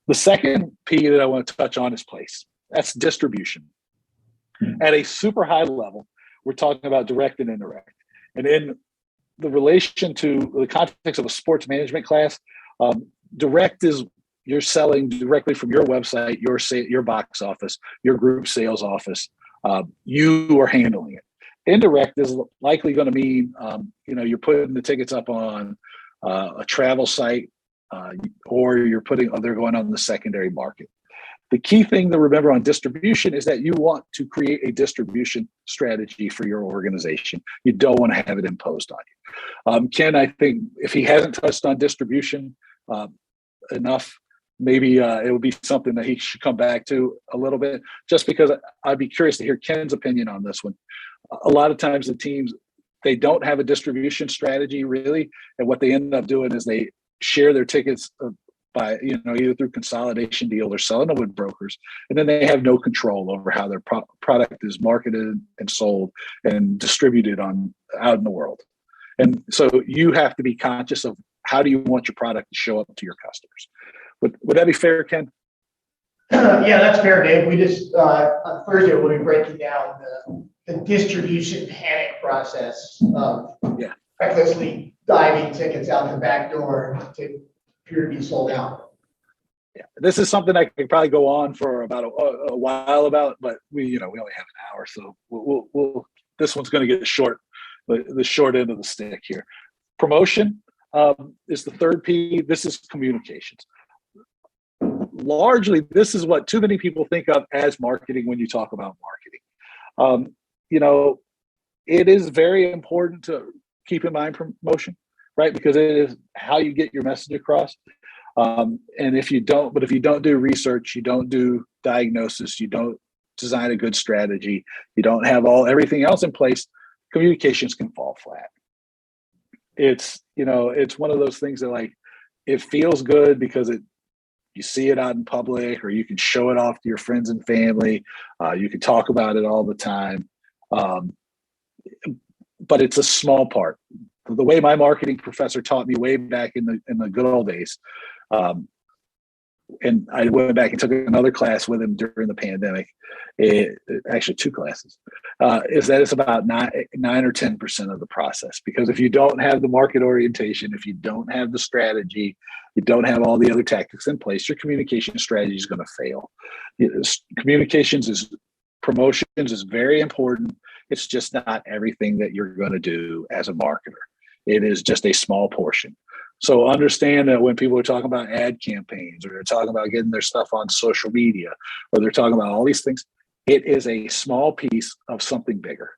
The second P that I want to touch on is place. That's distribution. At a super high level, we're talking about direct and indirect. And in the relation to the context of a sports management class, direct is you're selling directly from your website, your box office, your group sales office. You are handling it. Indirect is likely going to mean, you're putting the tickets up on a travel site, or they're going on the secondary market. The key thing to remember on distribution is that you want to create a distribution strategy for your organization. You don't want to have it imposed on you. Ken, I think if he hasn't touched on distribution enough, maybe it would be something that he should come back to a little bit, just because I'd be curious to hear Ken's opinion on this one. A lot of times the teams, they don't have a distribution strategy really. And what they end up doing is they share their tickets by, either through consolidation deal or selling them with brokers. And then they have no control over how their product is marketed and sold and distributed out in the world. And so you have to be conscious of how do you want your product to show up to your customers. Would that be fair, Ken? Yeah, that's fair, Dave. We just, on Thursday, we'll be breaking down the distribution panic process of recklessly diving tickets out the back door to appear to be sold out. Yeah, this is something I could probably go on for about a while about, but we only have an hour, so we'll this one's going to get short, the short end of the stick here. Promotion is the third P. This is communications. Largely, this is what too many people think of as marketing when you talk about marketing. It is very important to keep in mind promotion, right? Because it is how you get your message across. And if you don't do research, you don't do diagnosis, you don't design a good strategy, you don't have everything else in place, communications can fall flat. It's one of those things that it feels good because you see it out in public, or you can show it off to your friends and family. You can talk about it all the time. But it's a small part. The way my marketing professor taught me way back in the good old days, and I went back and took another class with him during the pandemic, actually 2 classes, is that it's about 9 or 10% of the process. Because if you don't have the market orientation, if you don't have the strategy, you don't have all the other tactics in place, your communication strategy is going to fail. Promotions is very important. It's just not everything that you're going to do as a marketer. It is just a small portion. So understand that when people are talking about ad campaigns, or they're talking about getting their stuff on social media, or they're talking about all these things, it is a small piece of something bigger.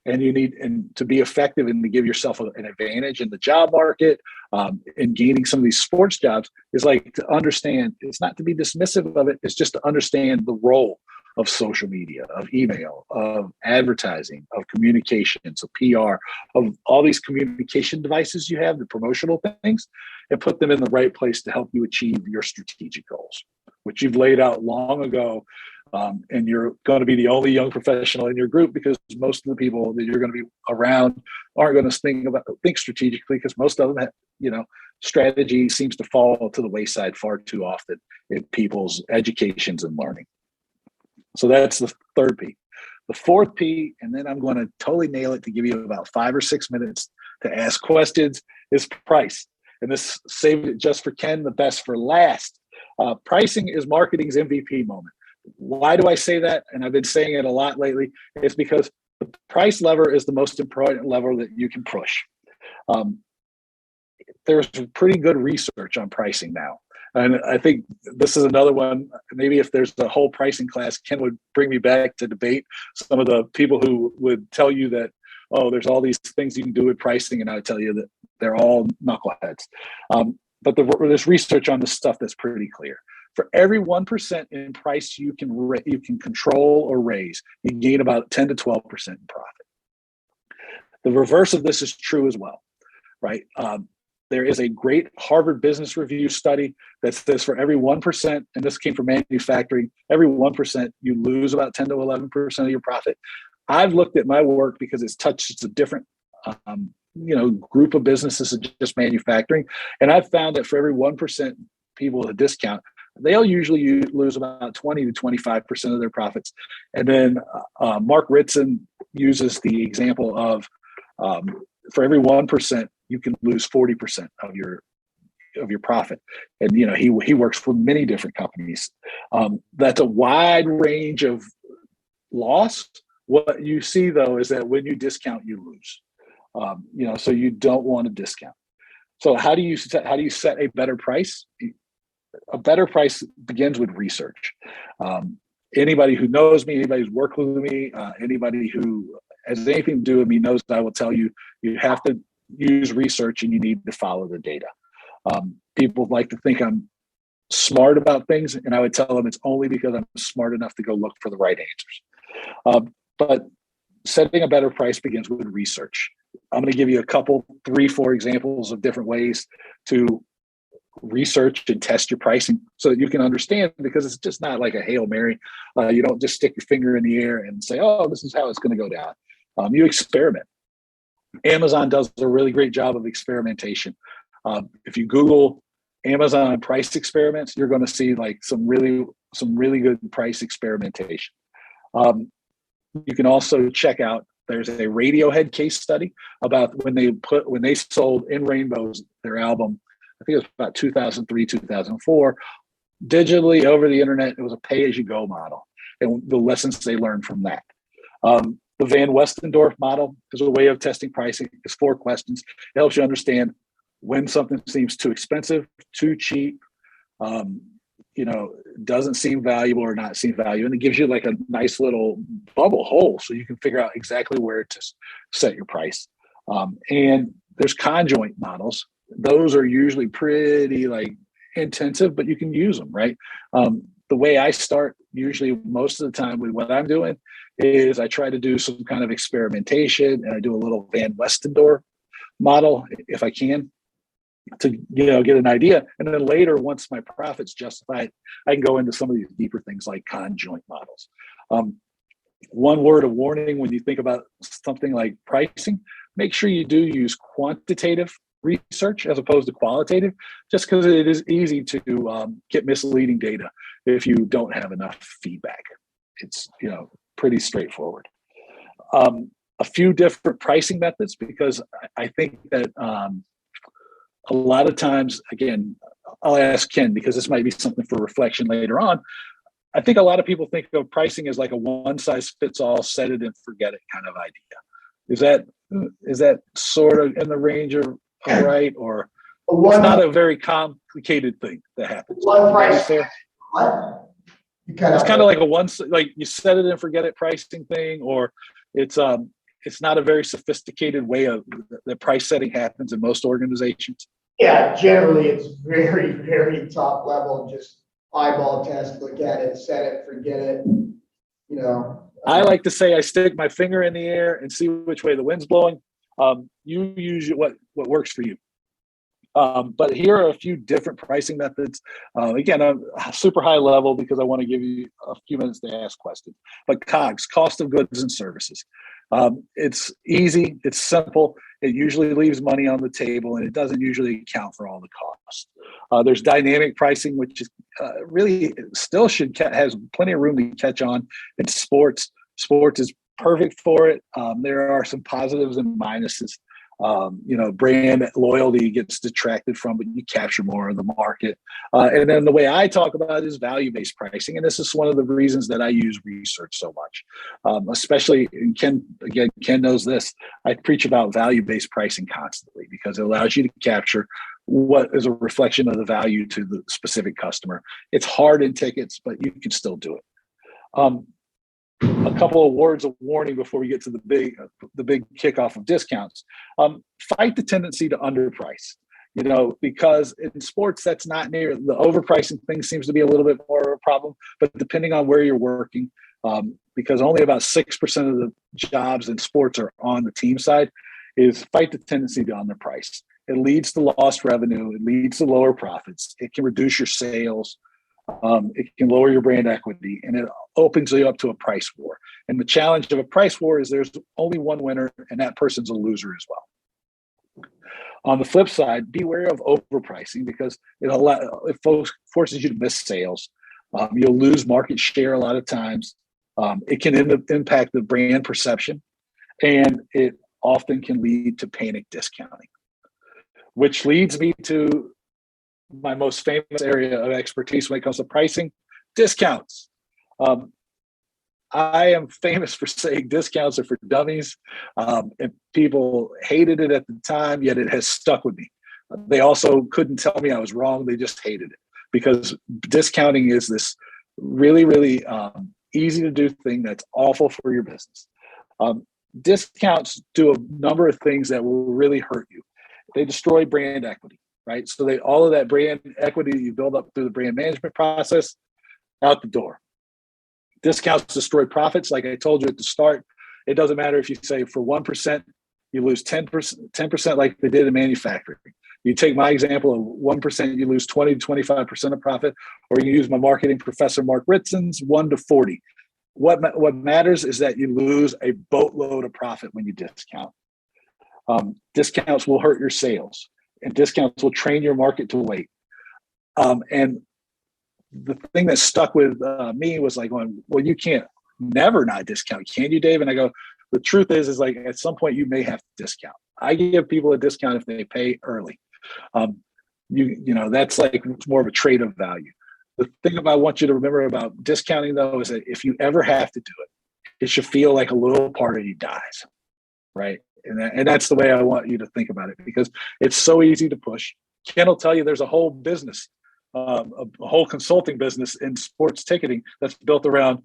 And you need, and to be effective and to give yourself an advantage in the job market, and gaining some of these sports jobs, is like to understand, it's not to be dismissive of it, it's just to understand the role of social media, of email, of advertising, of communications, of PR, of all these communication devices you have, the promotional things, and put them in the right place to help you achieve your strategic goals, which you've laid out long ago. And you're going to be the only young professional in your group, because most of the people that you're going to be around aren't going to think strategically, because most of them have, strategy seems to fall to the wayside far too often in people's educations and learning. So that's the 3rd P. The 4th P, and then I'm going to totally nail it to give you about 5 or 6 minutes to ask questions, is price. And this saved it just for Ken, the best for last. Pricing is marketing's MVP moment. Why do I say that? And I've been saying it a lot lately. It's because the price lever is the most important lever that you can push. There's pretty good research on pricing now. And I think this is another one. Maybe if there's a whole pricing class, Ken would bring me back to debate some of the people who would tell you that, oh, there's all these things you can do with pricing, and I would tell you that they're all knuckleheads. But there's research on this stuff that's pretty clear. For every 1% in price you can control or raise, you gain about 10 to 12% in profit. The reverse of this is true as well, right? There is a great Harvard Business Review study that says for every 1%, and this came from manufacturing, every 1%, you lose about 10 to 11% of your profit. I've looked at my work because it's touched a different group of businesses than just manufacturing. And I've found that for every 1% people with a discount, they'll usually lose about 20 to 25% of their profits. And then Mark Ritson uses the example of for every 1%, you can lose 40% of your profit. And he works with many different companies. That's a wide range of loss. What you see though is that when you discount, you lose. So you don't want to discount. So how do you set a better price? A better price begins with research. Anybody who knows me, anybody who's worked with me, anybody who has anything to do with me knows that I will tell you, you have to use research and you need to follow the data. People like to think I'm smart about things, and I would tell them it's only because I'm smart enough to go look for the right answers. But setting a better price begins with research. I'm going to give you a couple, 3, 4 examples of different ways to research and test your pricing so that you can understand, because it's just not like a Hail Mary. You don't just stick your finger in the air and say, oh, this is how it's going to go down. You experiment. Amazon does a really great job of experimentation. If you Google Amazon price experiments, you're going to see like some really good price experimentation. You can also check out, there's a Radiohead case study about when they sold In Rainbows, their album, I think it was about 2003, 2004, digitally over the internet. It was a pay-as-you-go model, and the lessons they learned from that. The Van Westendorp model is a way of testing pricing. It's 4 questions. It helps you understand when something seems too expensive, too cheap, doesn't seem valuable or not seem valuable. And it gives you like a nice little bubble hole so you can figure out exactly where to set your price. And there's conjoint models. Those are usually pretty like intensive, but you can use them, right? The way I start usually most of the time with what I'm doing is I try to do some kind of experimentation, and I do a little Van Westendorp model if I can. to get an idea. And then later, once my profits justify it, I can go into some of these deeper things like conjoint models. One word of warning when you think about something like pricing, make sure you do use quantitative research as opposed to qualitative, just because it is easy to get misleading data if you don't have enough feedback. It's pretty straightforward. A few different pricing methods, because I think that a lot of times, again, I'll ask Ken because this might be something for reflection later on. I think a lot of people think of pricing as like a one-size-fits-all, set it and forget it kind of idea. Is that sort of in the range of right, or it's not a very complicated thing that happens? One price. What? It's kind of like like you set it and forget it pricing thing, or it's not a very sophisticated way of the price setting happens in most organizations. Yeah, generally it's very, very top level, just eyeball test, look at it, set it, forget it, I like to say I stick my finger in the air and see which way the wind's blowing. You use what works for you. But here are a few different pricing methods. Again, I'm super high level because I want to give you a few minutes to ask questions. But COGS, cost of goods and services. It's easy, it's simple. It usually leaves money on the table, and it doesn't usually account for all the costs. There's dynamic pricing, which is really still has plenty of room to catch on in sports. Sports is perfect for it. There are some positives and minuses. Brand loyalty gets detracted from, but you capture more of the market. And then the way I talk about it is value-based pricing. And this is one of the reasons that I use research so much, especially, and Ken knows this, I preach about value-based pricing constantly because it allows you to capture what is a reflection of the value to the specific customer. It's hard in tickets, but you can still do it. A couple of words of warning before we get to the big kickoff of discounts. Fight the tendency to underprice, because in sports, that's not near the overpricing thing seems to be a little bit more of a problem, but depending on where you're working, because only about 6% of the jobs in sports are on the team side, is fight the tendency to underprice. It leads to lost revenue. It leads to lower profits. It can reduce your sales. It can lower your brand equity, and it opens you up to a price war. And the challenge of a price war is there's only one winner, and that person's a loser as well. On the flip side, beware of overpricing because it forces you to miss sales. You'll lose market share a lot of times. It can impact the brand perception, and it often can lead to panic discounting, which leads me to my most famous area of expertise when it comes to pricing, discounts. I am famous for saying discounts are for dummies, and people hated it at the time, yet it has stuck with me. They also couldn't tell me I was wrong. They just hated it because discounting is this really, really easy to do thing that's awful for your business. Discounts do a number of things that will really hurt you. They destroy brand equity. Right. So all of that brand equity you build up through the brand management process, out the door. Discounts destroy profits. Like I told you at the start, it doesn't matter if you say for 1%, you lose 10% like they did in manufacturing. You take my example of 1%, you lose 20 to 25% of profit, or you use my marketing professor, Mark Ritzen's 1 to 40. What matters is that you lose a boatload of profit when you discount. Discounts will hurt your sales. And discounts will train your market to wait. And the thing that stuck with me was like, well, you can't never not discount, can you, Dave? And I go, the truth is like at some point you may have to discount. I give people a discount if they pay early. That's like more of a trade of value. The thing I want you to remember about discounting though is that if you ever have to do it, it should feel like a little part of you dies, right? And that's the way I want you to think about it because it's so easy to push. Ken will tell you there's a whole business, a whole consulting business in sports ticketing that's built around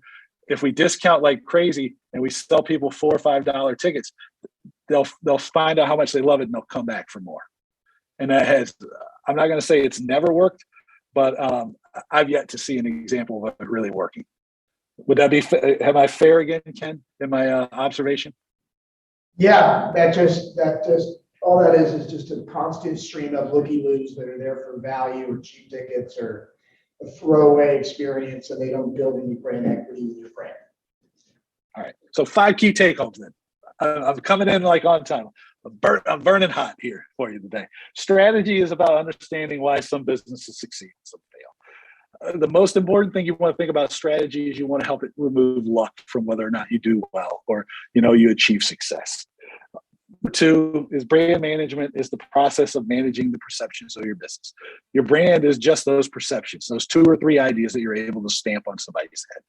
if we discount like crazy and we sell people $4 or $5 tickets, they'll find out how much they love it and they'll come back for more. And that has, I'm not going to say it's never worked, but I've yet to see an example of it really working. Would that be, am I fair again, Ken, in my observation? Yeah, that just all that is just a constant stream of looky-loos that are there for value or cheap tickets or a throwaway experience, so they don't build any brand equity with your brand. All right. So 5 key take-homes then. I'm coming in like on time. I'm burning hot here for you today. Strategy is about understanding why some businesses succeed and some fail. The most important thing you want to think about strategy is you want to help it remove luck from whether or not you do well or you achieve success. Number 2 is brand management is the process of managing the perceptions of your business. Your brand is just those perceptions, those 2 or 3 ideas that you're able to stamp on somebody's head.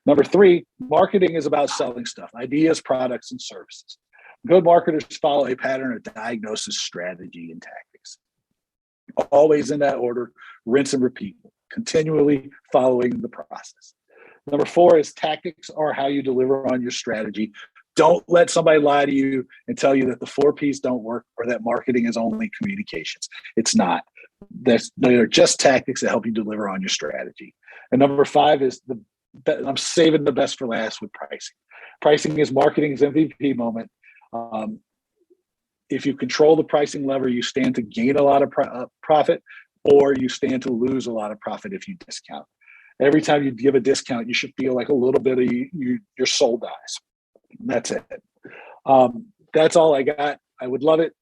Number 3, marketing is about selling stuff, ideas, products, and services. Good marketers follow a pattern of diagnosis, strategy, and tactics. Always in that order, rinse and repeat, continually following the process. Number 4 is tactics are how you deliver on your strategy. Don't let somebody lie to you and tell you that the 4 Ps don't work or that marketing is only communications. It's not. They're just tactics that help you deliver on your strategy. And number 5 is I'm saving the best for last with pricing. Pricing is marketing's MVP moment. If you control the pricing lever, you stand to gain a lot of profit, or you stand to lose a lot of profit if you discount. Every time you give a discount, you should feel like a little bit of your soul dies. That's it. That's all I got. I would love it.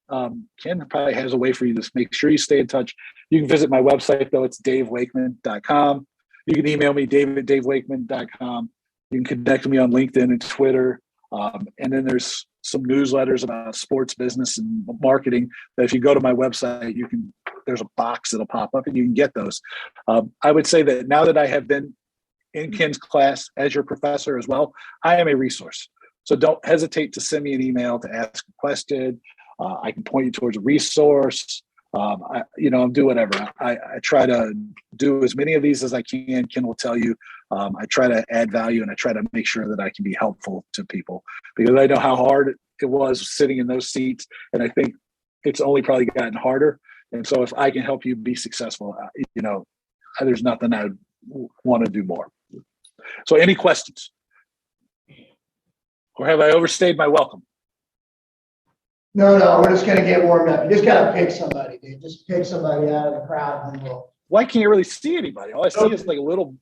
Ken probably has a way for you to make sure you stay in touch. You can visit my website, though. It's davewakeman.com. You can email me, dave@davewakeman.com. You can connect with me on LinkedIn and Twitter. And then there's some newsletters about sports business and marketing that if you go to my website, there's a box that'll pop up and you can get those. I would say that now that I have been in Ken's class as your professor as well, I am a resource. So don't hesitate to send me an email to ask a question. I can point you towards a resource. I'll do whatever. I try to do as many of these as I can. Ken will tell you. I try to add value and I try to make sure that I can be helpful to people because I know how hard it was sitting in those seats. And I think it's only probably gotten harder. And so if I can help you be successful, there's nothing I want to do more. So any questions? Or have I overstayed my welcome? No, we're just going to get warmed up. You just got to pick somebody, dude. Just pick somebody out of the crowd and we'll. Well, I can't really see anybody. All I see is like little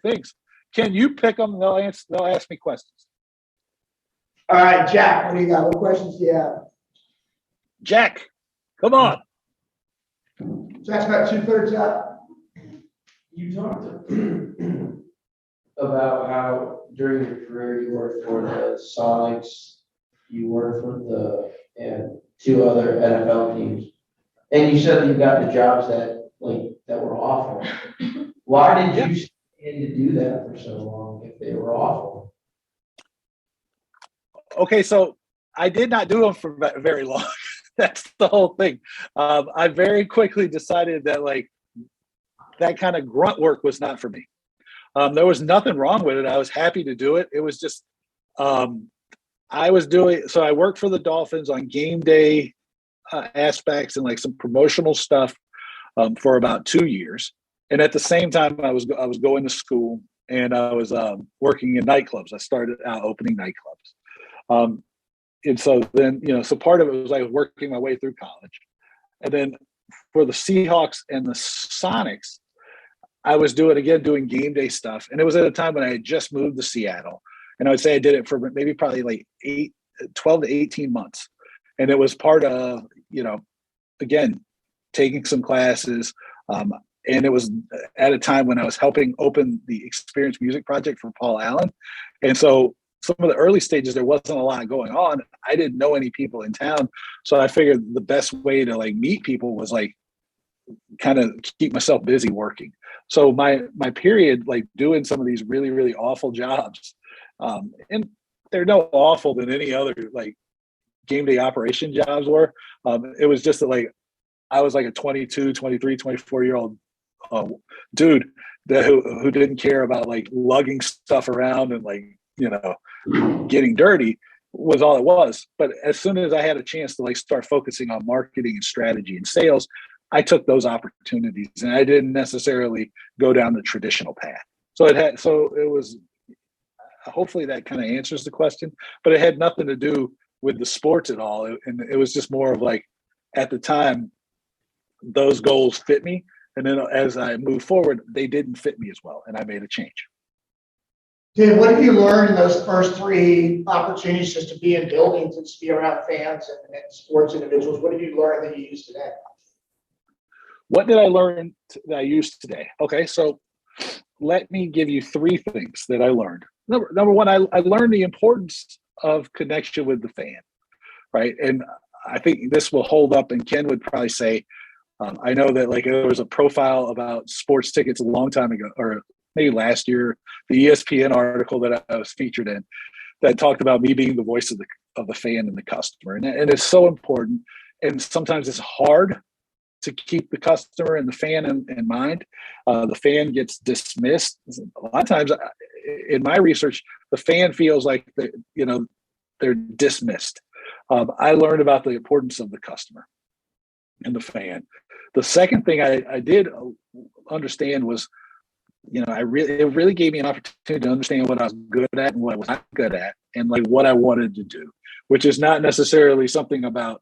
things. Can you pick them? They'll ask me questions. All right, Jack, what do you got? What questions do you have? Jack, come on. Jack's about 2/3 up. You talked about how during your career you worked for the Sonics, you worked for and 2 other NFL teams, and you said that you got the jobs that were awful. Why did you stand to do that for so long if they were awful? Okay, so I did not do them for very long. That's the whole thing. I very quickly decided that that kind of grunt work was not for me. There was nothing wrong with it. I was happy to do it. It was just I worked for the Dolphins on game day aspects and some promotional stuff for about 2 years. And at the same time, I was going to school and I was working in nightclubs. I started out opening nightclubs. And so then, so part of it was working my way through college. And then for the Seahawks and the Sonics, I was doing game day stuff. And it was at a time when I had just moved to Seattle. And I would say I did it for maybe probably 12 to 18 months. And it was part of, again, taking some classes. And it was at a time when I was helping open the Experience Music Project for Paul Allen. And so some of the early stages, there wasn't a lot going on. I didn't know any people in town. So I figured the best way to meet people was kind of keep myself busy working. So my period, doing some of these really, really awful jobs, and they're no awful than any other game day operation jobs were. It was just that I was a 22, 23, 24-year-old dude who didn't care about lugging stuff around and getting dirty was all it was. But as soon as I had a chance to start focusing on marketing and strategy and sales, I took those opportunities and I didn't necessarily go down the traditional path. So it was, hopefully that kind of answers the question, but it had nothing to do with the sports at all. And it was just more of like, at the time, those goals fit me. And then as I moved forward, they didn't fit me as well. And I made a change. Dude, what did you learn in those first 3 opportunities just to be in buildings and to be around fans and sports individuals? What did you learn that you use today? What did I learn that I use today? Okay, so let me give you 3 things that I learned. Number one, I learned the importance of connection with the fan, right? And I think this will hold up, and Ken would probably say, I know that like there was a profile about sports tickets a long time ago, or maybe last year, the ESPN article that I was featured in that talked about me being the voice of the fan and the customer. And it's so important. And sometimes it's hard to keep the customer and the fan in mind. The fan gets dismissed. A lot of times in my research, the fan feels like they're dismissed. I learned about the importance of the customer and the fan. The second thing I did understand was, it really gave me an opportunity to understand what I was good at and what I was not good at, and like what I wanted to do, which is not necessarily something about,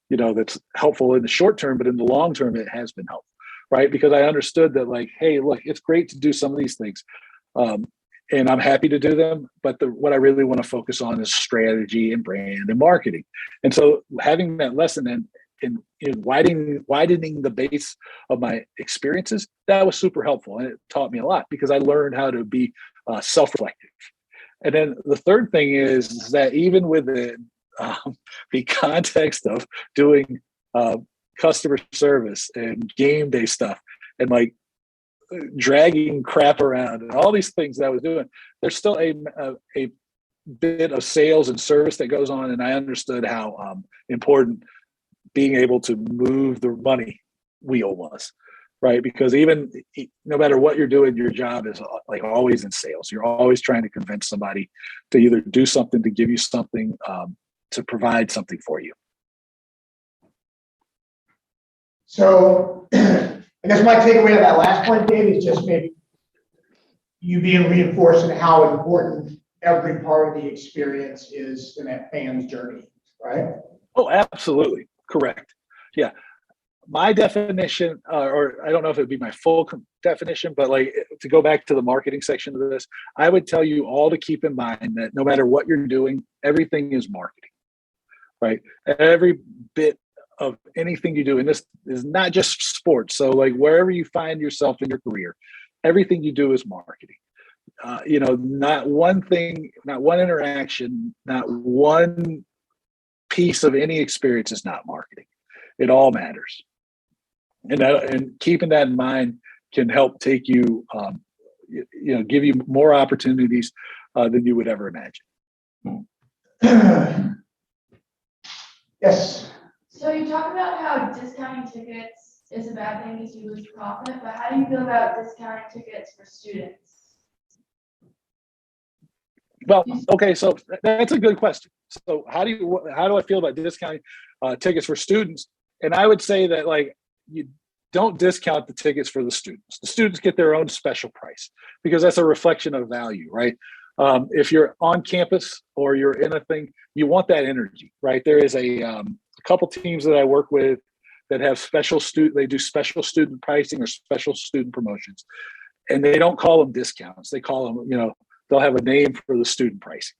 that's helpful in the short term, but in the long term, it has been helpful, right? Because I understood that like, hey, look, it's great to do some of these things. And I'm happy to do them, but what I really want to focus on is strategy and brand and marketing. And so having that lesson and widening the base of my experiences, that was super helpful. And it taught me a lot because I learned how to be self-reflective. And then the third thing is that even within the context of doing customer service and game day stuff and like dragging crap around and all these things that I was doing, there's still a bit of sales and service that goes on. And I understood how important being able to move the money wheel was, right? Because even no matter what you're doing, your job is like always in sales. You're always trying to convince somebody to either do something, to give you something, to provide something for you. So I guess my takeaway of that last point, Dave, is just maybe you being reinforced in how important every part of the experience is in that fan's journey, right? Oh, absolutely. Correct. Yeah. My definition, or I don't know if it would be my full definition, but like to go back to the marketing section of this, I would tell you all to keep in mind that no matter what you're doing, everything is marketing, right? Every bit of anything you do, and this is not just sports. So like wherever you find yourself in your career, everything you do is marketing. Not one thing, not one interaction, not one piece of any experience is not marketing. It all matters. And keeping that in mind can help take you, give you more opportunities than you would ever imagine. Yes. So you talk about how discounting tickets is a bad thing because you lose profit, but how do you feel about discounting tickets for students? Well, okay, so that's a good question. So how do I feel about discounting tickets for students? And I would say that like you don't discount the tickets for the students. The students get their own special price because that's a reflection of value, right? If you're on campus or you're in a thing, you want that energy, right? There is a couple teams that I work with that have they do special student pricing or special student promotions, and they don't call them discounts. They call them, they'll have a name for the student pricing.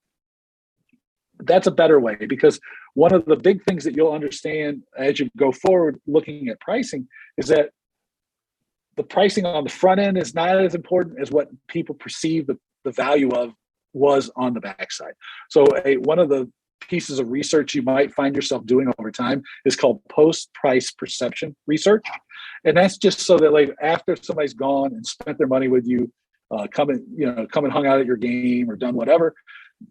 That's a better way because one of the big things that you'll understand as you go forward looking at pricing is that the pricing on the front end is not as important as what people perceive the value of was on the backside. So one of the pieces of research you might find yourself doing over time is called post-price perception research. And that's just so that like after somebody's gone and spent their money with you, come and hung out at your game or done whatever,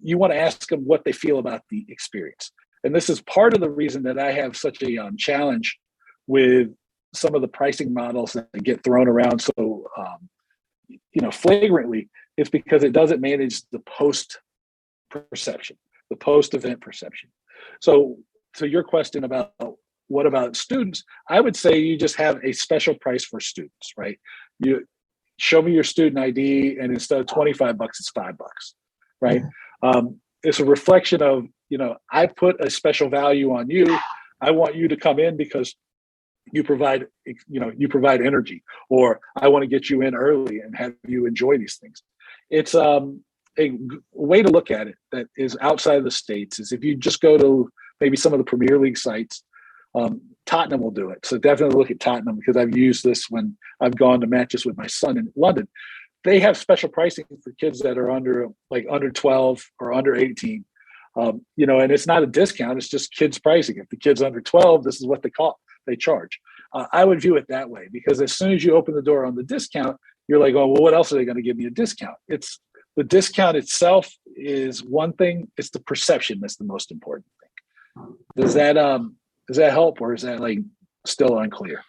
you want to ask them what they feel about the experience. And this is part of the reason that I have such a challenge with some of the pricing models that get thrown around so flagrantly. It's because it doesn't manage the post perception, the post event perception. So to your question about what about students, I would say you just have a special price for students, right? You show me your student ID, and instead of $25, it's $5, right? it's a reflection of, I put a special value on you. I want you to come in because you provide energy, or I want to get you in early and have you enjoy these things. It's a way to look at it that is outside of the States is if you just go to maybe some of the Premier League sites. Tottenham will do it. So definitely look at Tottenham, because I've used this when I've gone to matches with my son in London. They have special pricing for kids that are under 12 or under 18. And it's not a discount. It's just kids pricing. If the kid's under 12, this is what they charge. I would view it that way, because as soon as you open the door on the discount, you're like, oh, well, what else are they going to give me a discount? It's the discount itself is one thing. It's the perception that's the most important thing. Does that help, or is that still unclear?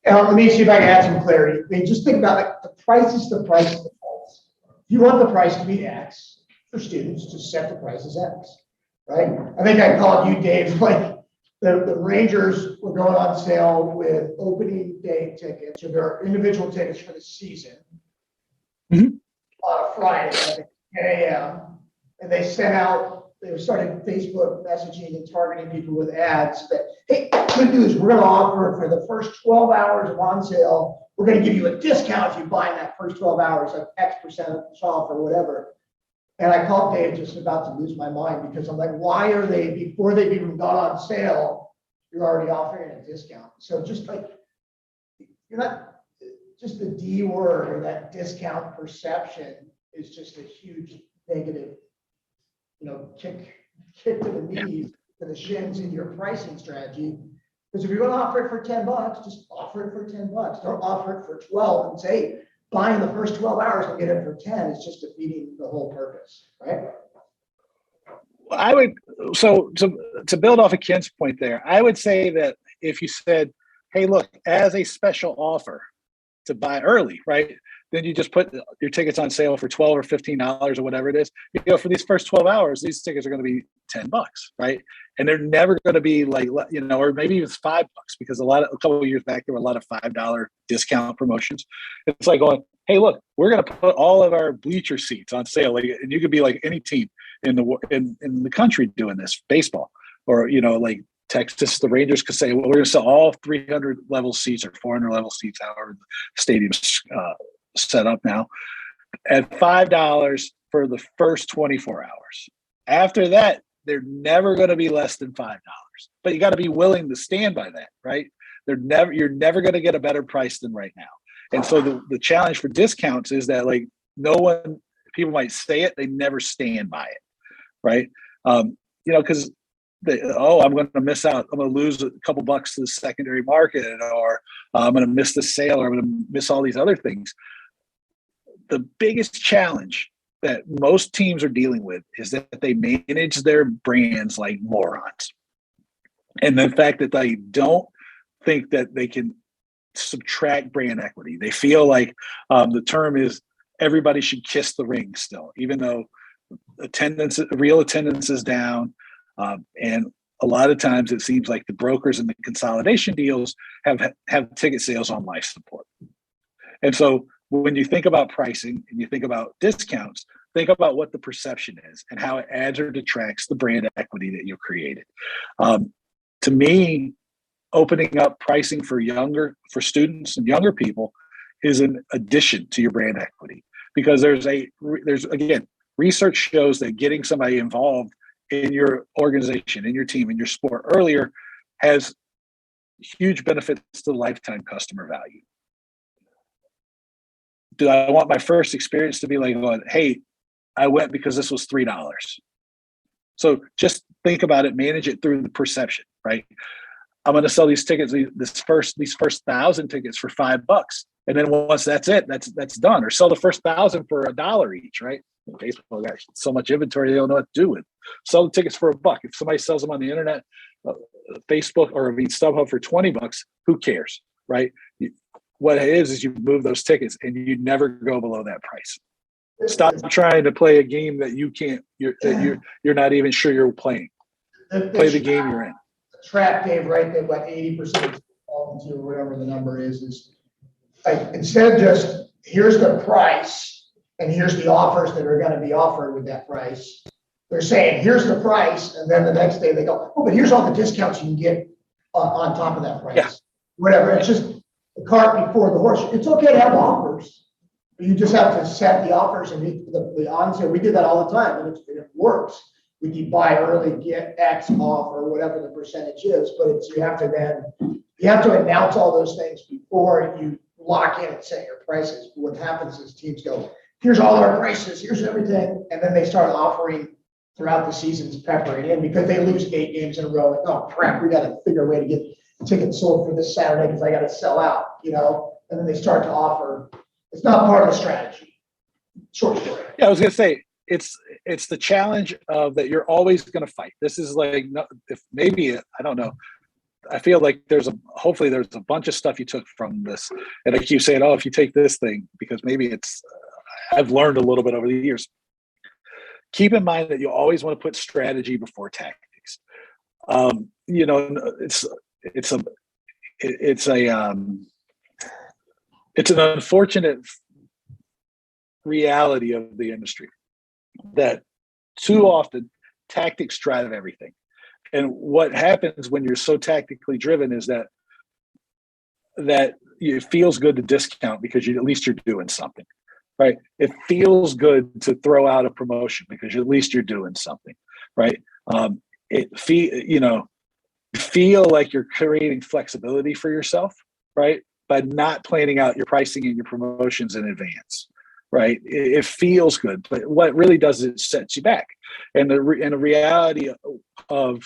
Let me see if I can add some clarity. I mean, just think about it. The price is the price of the false. If you want the price to be X for students, just set the price as X, right? I think I called you, Dave, the Rangers were going on sale with opening day tickets, or their individual tickets for the season on a Friday at 10 a.m. And they started Facebook messaging and targeting people with ads that, hey, good news, we're going to offer for the first 12 hours of on sale, we're going to give you a discount if you buy in that first 12 hours, like X% off or whatever. And I called Dave just about to lose my mind, because I'm like, why are they, before they've even gone on sale, you're already offering a discount? So just you're not, just the D word or that discount perception is just a huge negative, kick to the knees, to the shins in your pricing strategy. Because if you're going to offer it for $10, just offer it for $10. Don't offer it for 12 and say, buying the first 12 hours and get it for 10 is just defeating the whole purpose, right? I would, so to build off of Ken's point there, I would say that if you said, hey, look, as a special offer to buy early, right? Then you just put your tickets on sale for $12 or $15 or whatever it is. For these first 12 hours, these tickets are going to be $10, right? And they're never going to be or maybe even $5, because a couple of years back, there were a lot of $5 discount promotions. It's like going, hey, look, we're going to put all of our bleacher seats on sale. And you could be like any team in the country doing this, baseball, or, Texas, the Rangers could say, well, we're going to sell all 300 level seats or 400 level seats, however the stadium's set up now, at $5 for the first 24 hours. After that, they're never going to be less than $5. But you got to be willing to stand by that, right? You're never going to get a better price than right now. And so the challenge for discounts is that people might say it, they never stand by it, right? Because I'm going to miss out. I'm going to lose a couple bucks to the secondary market, or I'm going to miss the sale, or I'm going to miss all these other things. The biggest challenge that most teams are dealing with is that they manage their brands like morons. And the fact that they don't think that they can subtract brand equity. They feel like the term is everybody should kiss the ring still, even though real attendance is down. And a lot of times it seems like the brokers and the consolidation deals have ticket sales on life support. And so when you think about pricing and you think about discounts, think about what the perception is and how it adds or detracts the brand equity that you've created. To me, opening up pricing for students and younger people is an addition to your brand equity, because there's again, research shows that getting somebody involved in your organization, in your team, in your sport earlier has huge benefits to lifetime customer value. Do I want my first experience to be like, hey, I went because this was $3? So just think about it, manage it through the perception, right? I'm going to sell these tickets, these first 1,000 tickets for $5. And then once that's it, that's done. Or sell the first 1,000 for $1 each, right? Baseball got so much inventory, they don't know what to do with. Sell the tickets for $1. If somebody sells them on the internet, Facebook, or StubHub for $20, who cares, right? What it is you move those tickets and you never go below that price. Stop trying to play a game that you can't. You're not even sure you're playing. Play the game you're in. The trap, Dave, right? That what 80% fall into, or whatever the number is like, instead of just here's the price and here's the offers that are going to be offered with that price. they're saying, here's the price, and then the next day they go, oh, but here's all the discounts you can get on top of that price. Yeah. Whatever, it's just the cart before the horse. It's okay to have offers. You just have to set the offers and the on sale. We did that all the time, and it works. We can buy early, get X off, or whatever the percentage is, but you have to announce all those things before you lock in and set your prices. What happens is teams go, here's all our prices, here's everything, and then they start offering throughout the seasons, peppering in, because they lose 8 games in a row. Like, oh crap, we got to figure a way to get tickets sold for this Saturday because I got to sell out, and then they start to offer. It's not part of the strategy. Short story. Yeah, I was gonna say it's the challenge of that you're always gonna fight. This is like, if maybe, I don't know. I feel like hopefully there's a bunch of stuff you took from this, and I keep saying, oh, if you take this thing, because maybe I've learned a little bit over the years. Keep in mind that you always want to put strategy before tactics. It's an unfortunate reality of the industry that too often tactics drive everything. And what happens when you're so tactically driven is that it feels good to discount because at least you're doing something, right? It feels good to throw out a promotion because at least you're doing something, right? Feel like you're creating flexibility for yourself, right? By not planning out your pricing and your promotions in advance, right? It feels good, but what it really does is it sets you back. And the reality of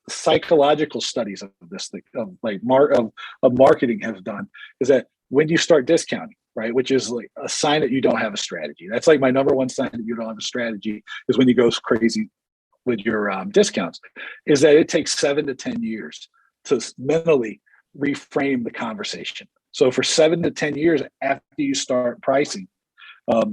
psychological studies of this thing, of marketing have done, is that when you start discounting, right, which is like a sign that you don't have a strategy. That's like my number one sign that you don't have a strategy, is when you go crazy with your discounts, is that it takes 7 to 10 years to mentally reframe the conversation. So for 7 to 10 years after you start pricing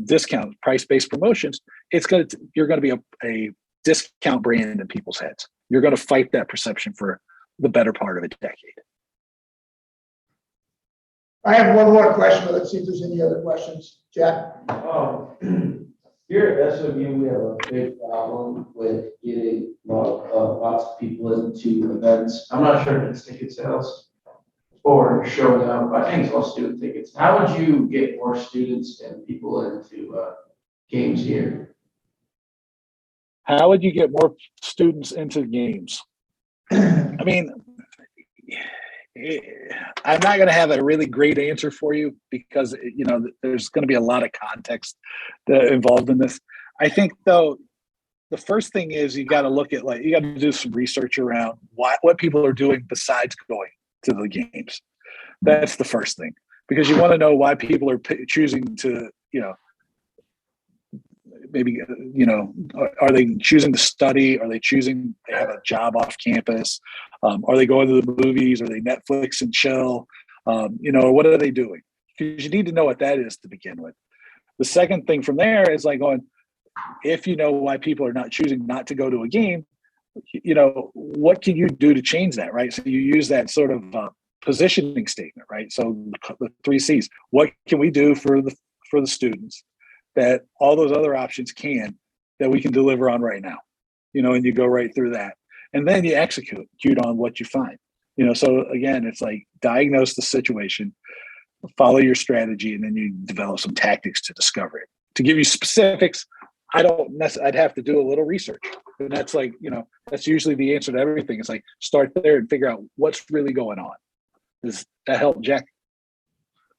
discount, price-based promotions, you're going to be a discount brand in people's heads. You're going to fight that perception for the better part of a decade. I have one more question, but let's see if there's any other questions. Jack? Here at SMU, we have a big problem with getting lots of people into events. I'm not sure if it's ticket sales or showing up. I think it's all student tickets. How would you get more students and people into games here? How would you get more students into games? I mean, I'm not going to have a really great answer for you because, there's going to be a lot of context involved in this. I think, though, the first thing is you got to look at, you got to do some research around what people are doing besides going to the games. That's the first thing, because you want to know why people are choosing to, maybe, are they choosing to study? Are they choosing to have a job off campus? Are they going to the movies? Are they Netflix and chill? What are they doing? Because you need to know what that is to begin with. The second thing from there is going, if you know why people are not choosing not to go to a game, what can you do to change that, right? So you use that sort of positioning statement, right? So the 3 C's. What can we do for the students that all those other options that we can deliver on right now? And you go right through that. And then you execute on what you find. So again, it's like diagnose the situation, follow your strategy, and then you develop some tactics to discover it. To give you specifics, I'd have to do a little research. And that's that's usually the answer to everything. It's start there and figure out what's really going on. Does that help, Jack?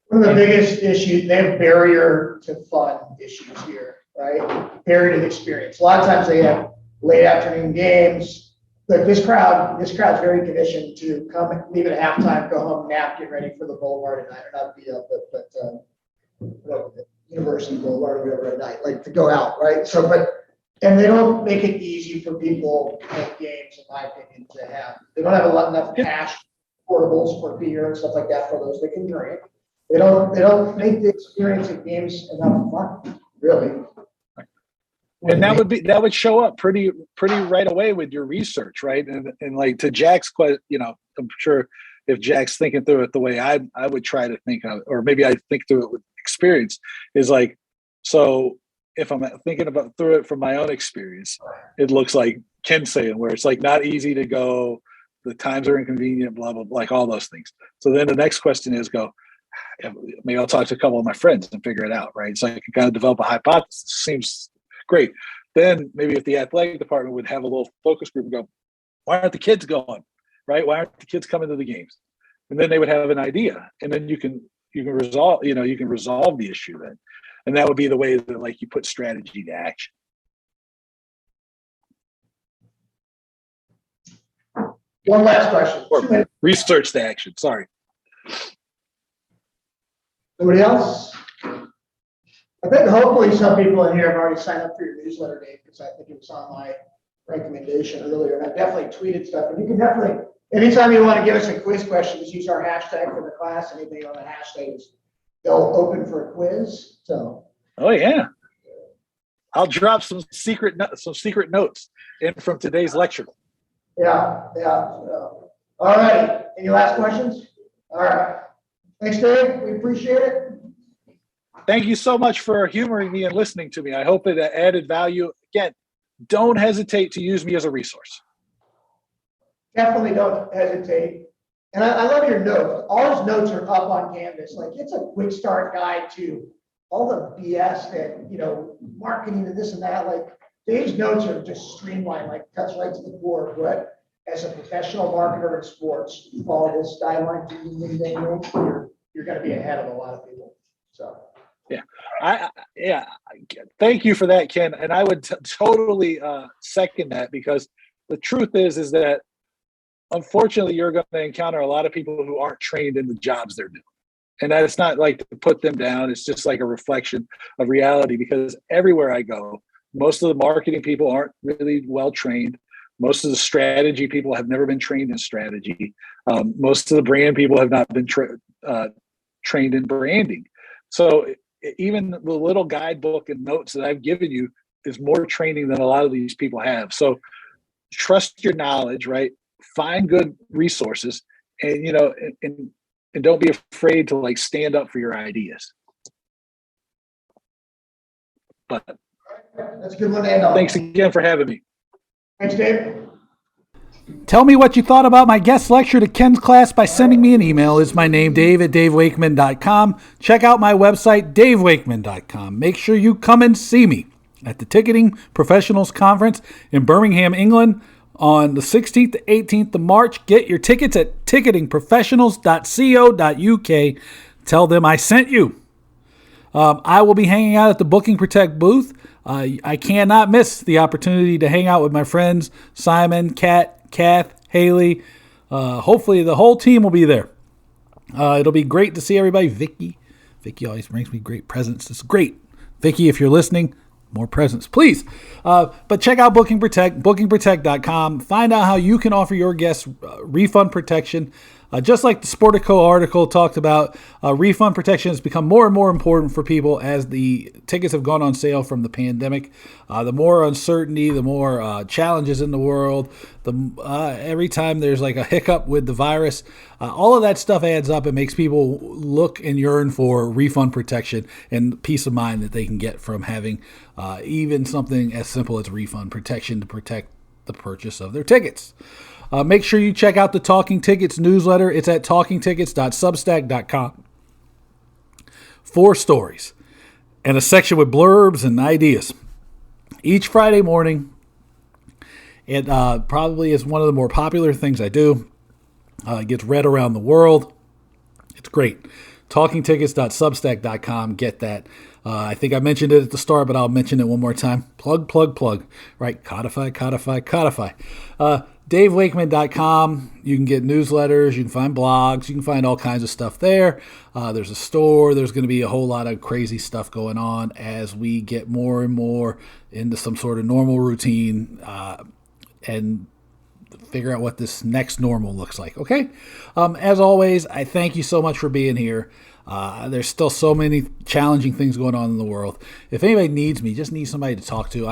One of the biggest issues, they have barrier to fun issues here, right? Barrier to the experience. A lot of times they have late afternoon games. But this crowd's very conditioned to come, leave at halftime, go home, nap, get ready for the Boulevard at night, or not the University Boulevard or whatever at night, to go out, right? And they don't make it easy for people to make games, in my opinion, to have. They don't have enough cash, portables for beer and stuff like that for those that can drink. They don't make the experience of games enough fun, really. And that would show up pretty right away with your research, right? And to Jack's question, I'm sure if Jack's thinking through it the way I would try to think of, or maybe I think through it with experience, is so if I'm thinking about through it from my own experience, it looks like Ken saying, where it's like not easy to go, the times are inconvenient, blah, blah, blah, like all those things. So then the next question is maybe I'll talk to a couple of my friends and figure it out, right? So I can kind of develop a hypothesis. Seems great. Then maybe if the athletic department would have a little focus group and go, why aren't the kids going, right? Why aren't the kids coming to the games? And then they would have an idea, and then you can resolve the issue then. And that would be the way that like you put strategy to action. One last question. Or research to action, sorry. Anybody else? I think hopefully some people in here have already signed up for your newsletter, Dave, because I think it was on my recommendation earlier, and I definitely tweeted stuff. And you can definitely, anytime you want to give us a quiz question, just use our hashtag for the class. Anything on the hashtag is they'll open for a quiz. So. Oh yeah, I'll drop some secret notes in from today's lecture. Yeah. All right. Any last questions? All right. Thanks, Dave. We appreciate it. Thank you so much for humoring me and listening to me. I hope it added value. Again, don't hesitate to use me as a resource. Definitely don't hesitate. And I love your notes. All his notes are up on Canvas. Like, it's a quick start guide to all the BS that, marketing and this and that. Like, Dave's notes are just streamlined, like cuts right to the core. But as a professional marketer in sports, you follow this guideline, you're going to be ahead of a lot of people. So. Yeah. Thank you for that, Ken. And I would totally second that, because the truth is that unfortunately you're going to encounter a lot of people who aren't trained in the jobs they're doing. And that's not like to put them down. It's just like a reflection of reality, because everywhere I go, most of the marketing people aren't really well trained. Most of the strategy people have never been trained in strategy. Most of the brand people have not been trained in branding. So even the little guidebook and notes that I've given you is more training than a lot of these people have. So trust your knowledge, right? Find good resources, and and don't be afraid to like stand up for your ideas. But that's a good one to end on. Thanks again for having me. Thanks, Dave. Tell me what you thought about my guest lecture to Ken's class by sending me an email. It's my name, Dave, at davewakeman.com. Check out my website, davewakeman.com. Make sure you come and see me at the Ticketing Professionals Conference in Birmingham, England on the 16th to 18th of March. Get your tickets at ticketingprofessionals.co.uk. Tell them I sent you. I will be hanging out at the Booking Protect booth. I cannot miss the opportunity to hang out with my friends, Simon, Cath, Hayley. Hopefully the whole team will be there. It'll be great to see everybody. Vicky always brings me great presents. It's great. Vicky, if you're listening, more presents, please. But check out Booking Protect, bookingprotect.com. Find out how you can offer your guests refund protection. Just like the Sportico article talked about, refund protection has become more and more important for people as the tickets have gone on sale from the pandemic. The more uncertainty, the more challenges in the world, every time there's like a hiccup with the virus, all of that stuff adds up and makes people look and yearn for refund protection and peace of mind that they can get from having even something as simple as refund protection to protect the purchase of their tickets. Make sure you check out the Talking Tickets newsletter. It's at talkingtickets.substack.com. 4 stories and a section with blurbs and ideas. Each Friday morning, it probably is one of the more popular things I do. It gets read around the world. It's great. talkingtickets.substack.com. Get that. I think I mentioned it at the start, but I'll mention it one more time. Plug. Right, codify. DaveWakeman.com. You can get newsletters. You can find blogs. You can find all kinds of stuff there. There's a store. There's going to be a whole lot of crazy stuff going on as we get more and more into some sort of normal routine and figure out what this next normal looks like. Okay? As always, I thank you so much for being here. There's still so many challenging things going on in the world. If anybody needs me, just need somebody to talk to,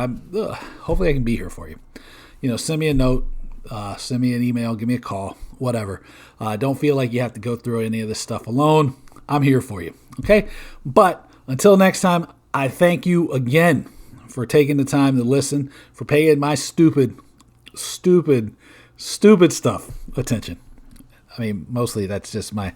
hopefully I can be here for you. Send me a note. Send me an email, give me a call, whatever. Don't feel like you have to go through any of this stuff alone. I'm here for you, okay? But until next time, I thank you again for taking the time to listen, for paying my stupid stuff attention. I mean, mostly that's just my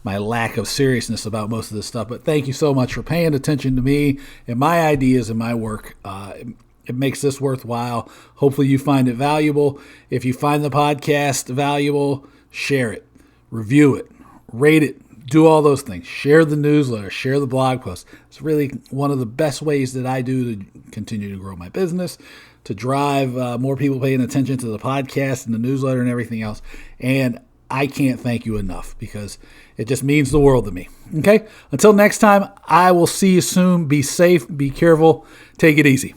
lack of seriousness about most of this stuff. But thank you so much for paying attention to me and my ideas and my work. It makes this worthwhile. Hopefully you find it valuable. If you find the podcast valuable, share it, review it, rate it, do all those things. Share the newsletter, share the blog post. It's really one of the best ways that I do to continue to grow my business, to drive more people paying attention to the podcast and the newsletter and everything else. And I can't thank you enough because it just means the world to me. Okay? Until next time, I will see you soon. Be safe, be careful, take it easy.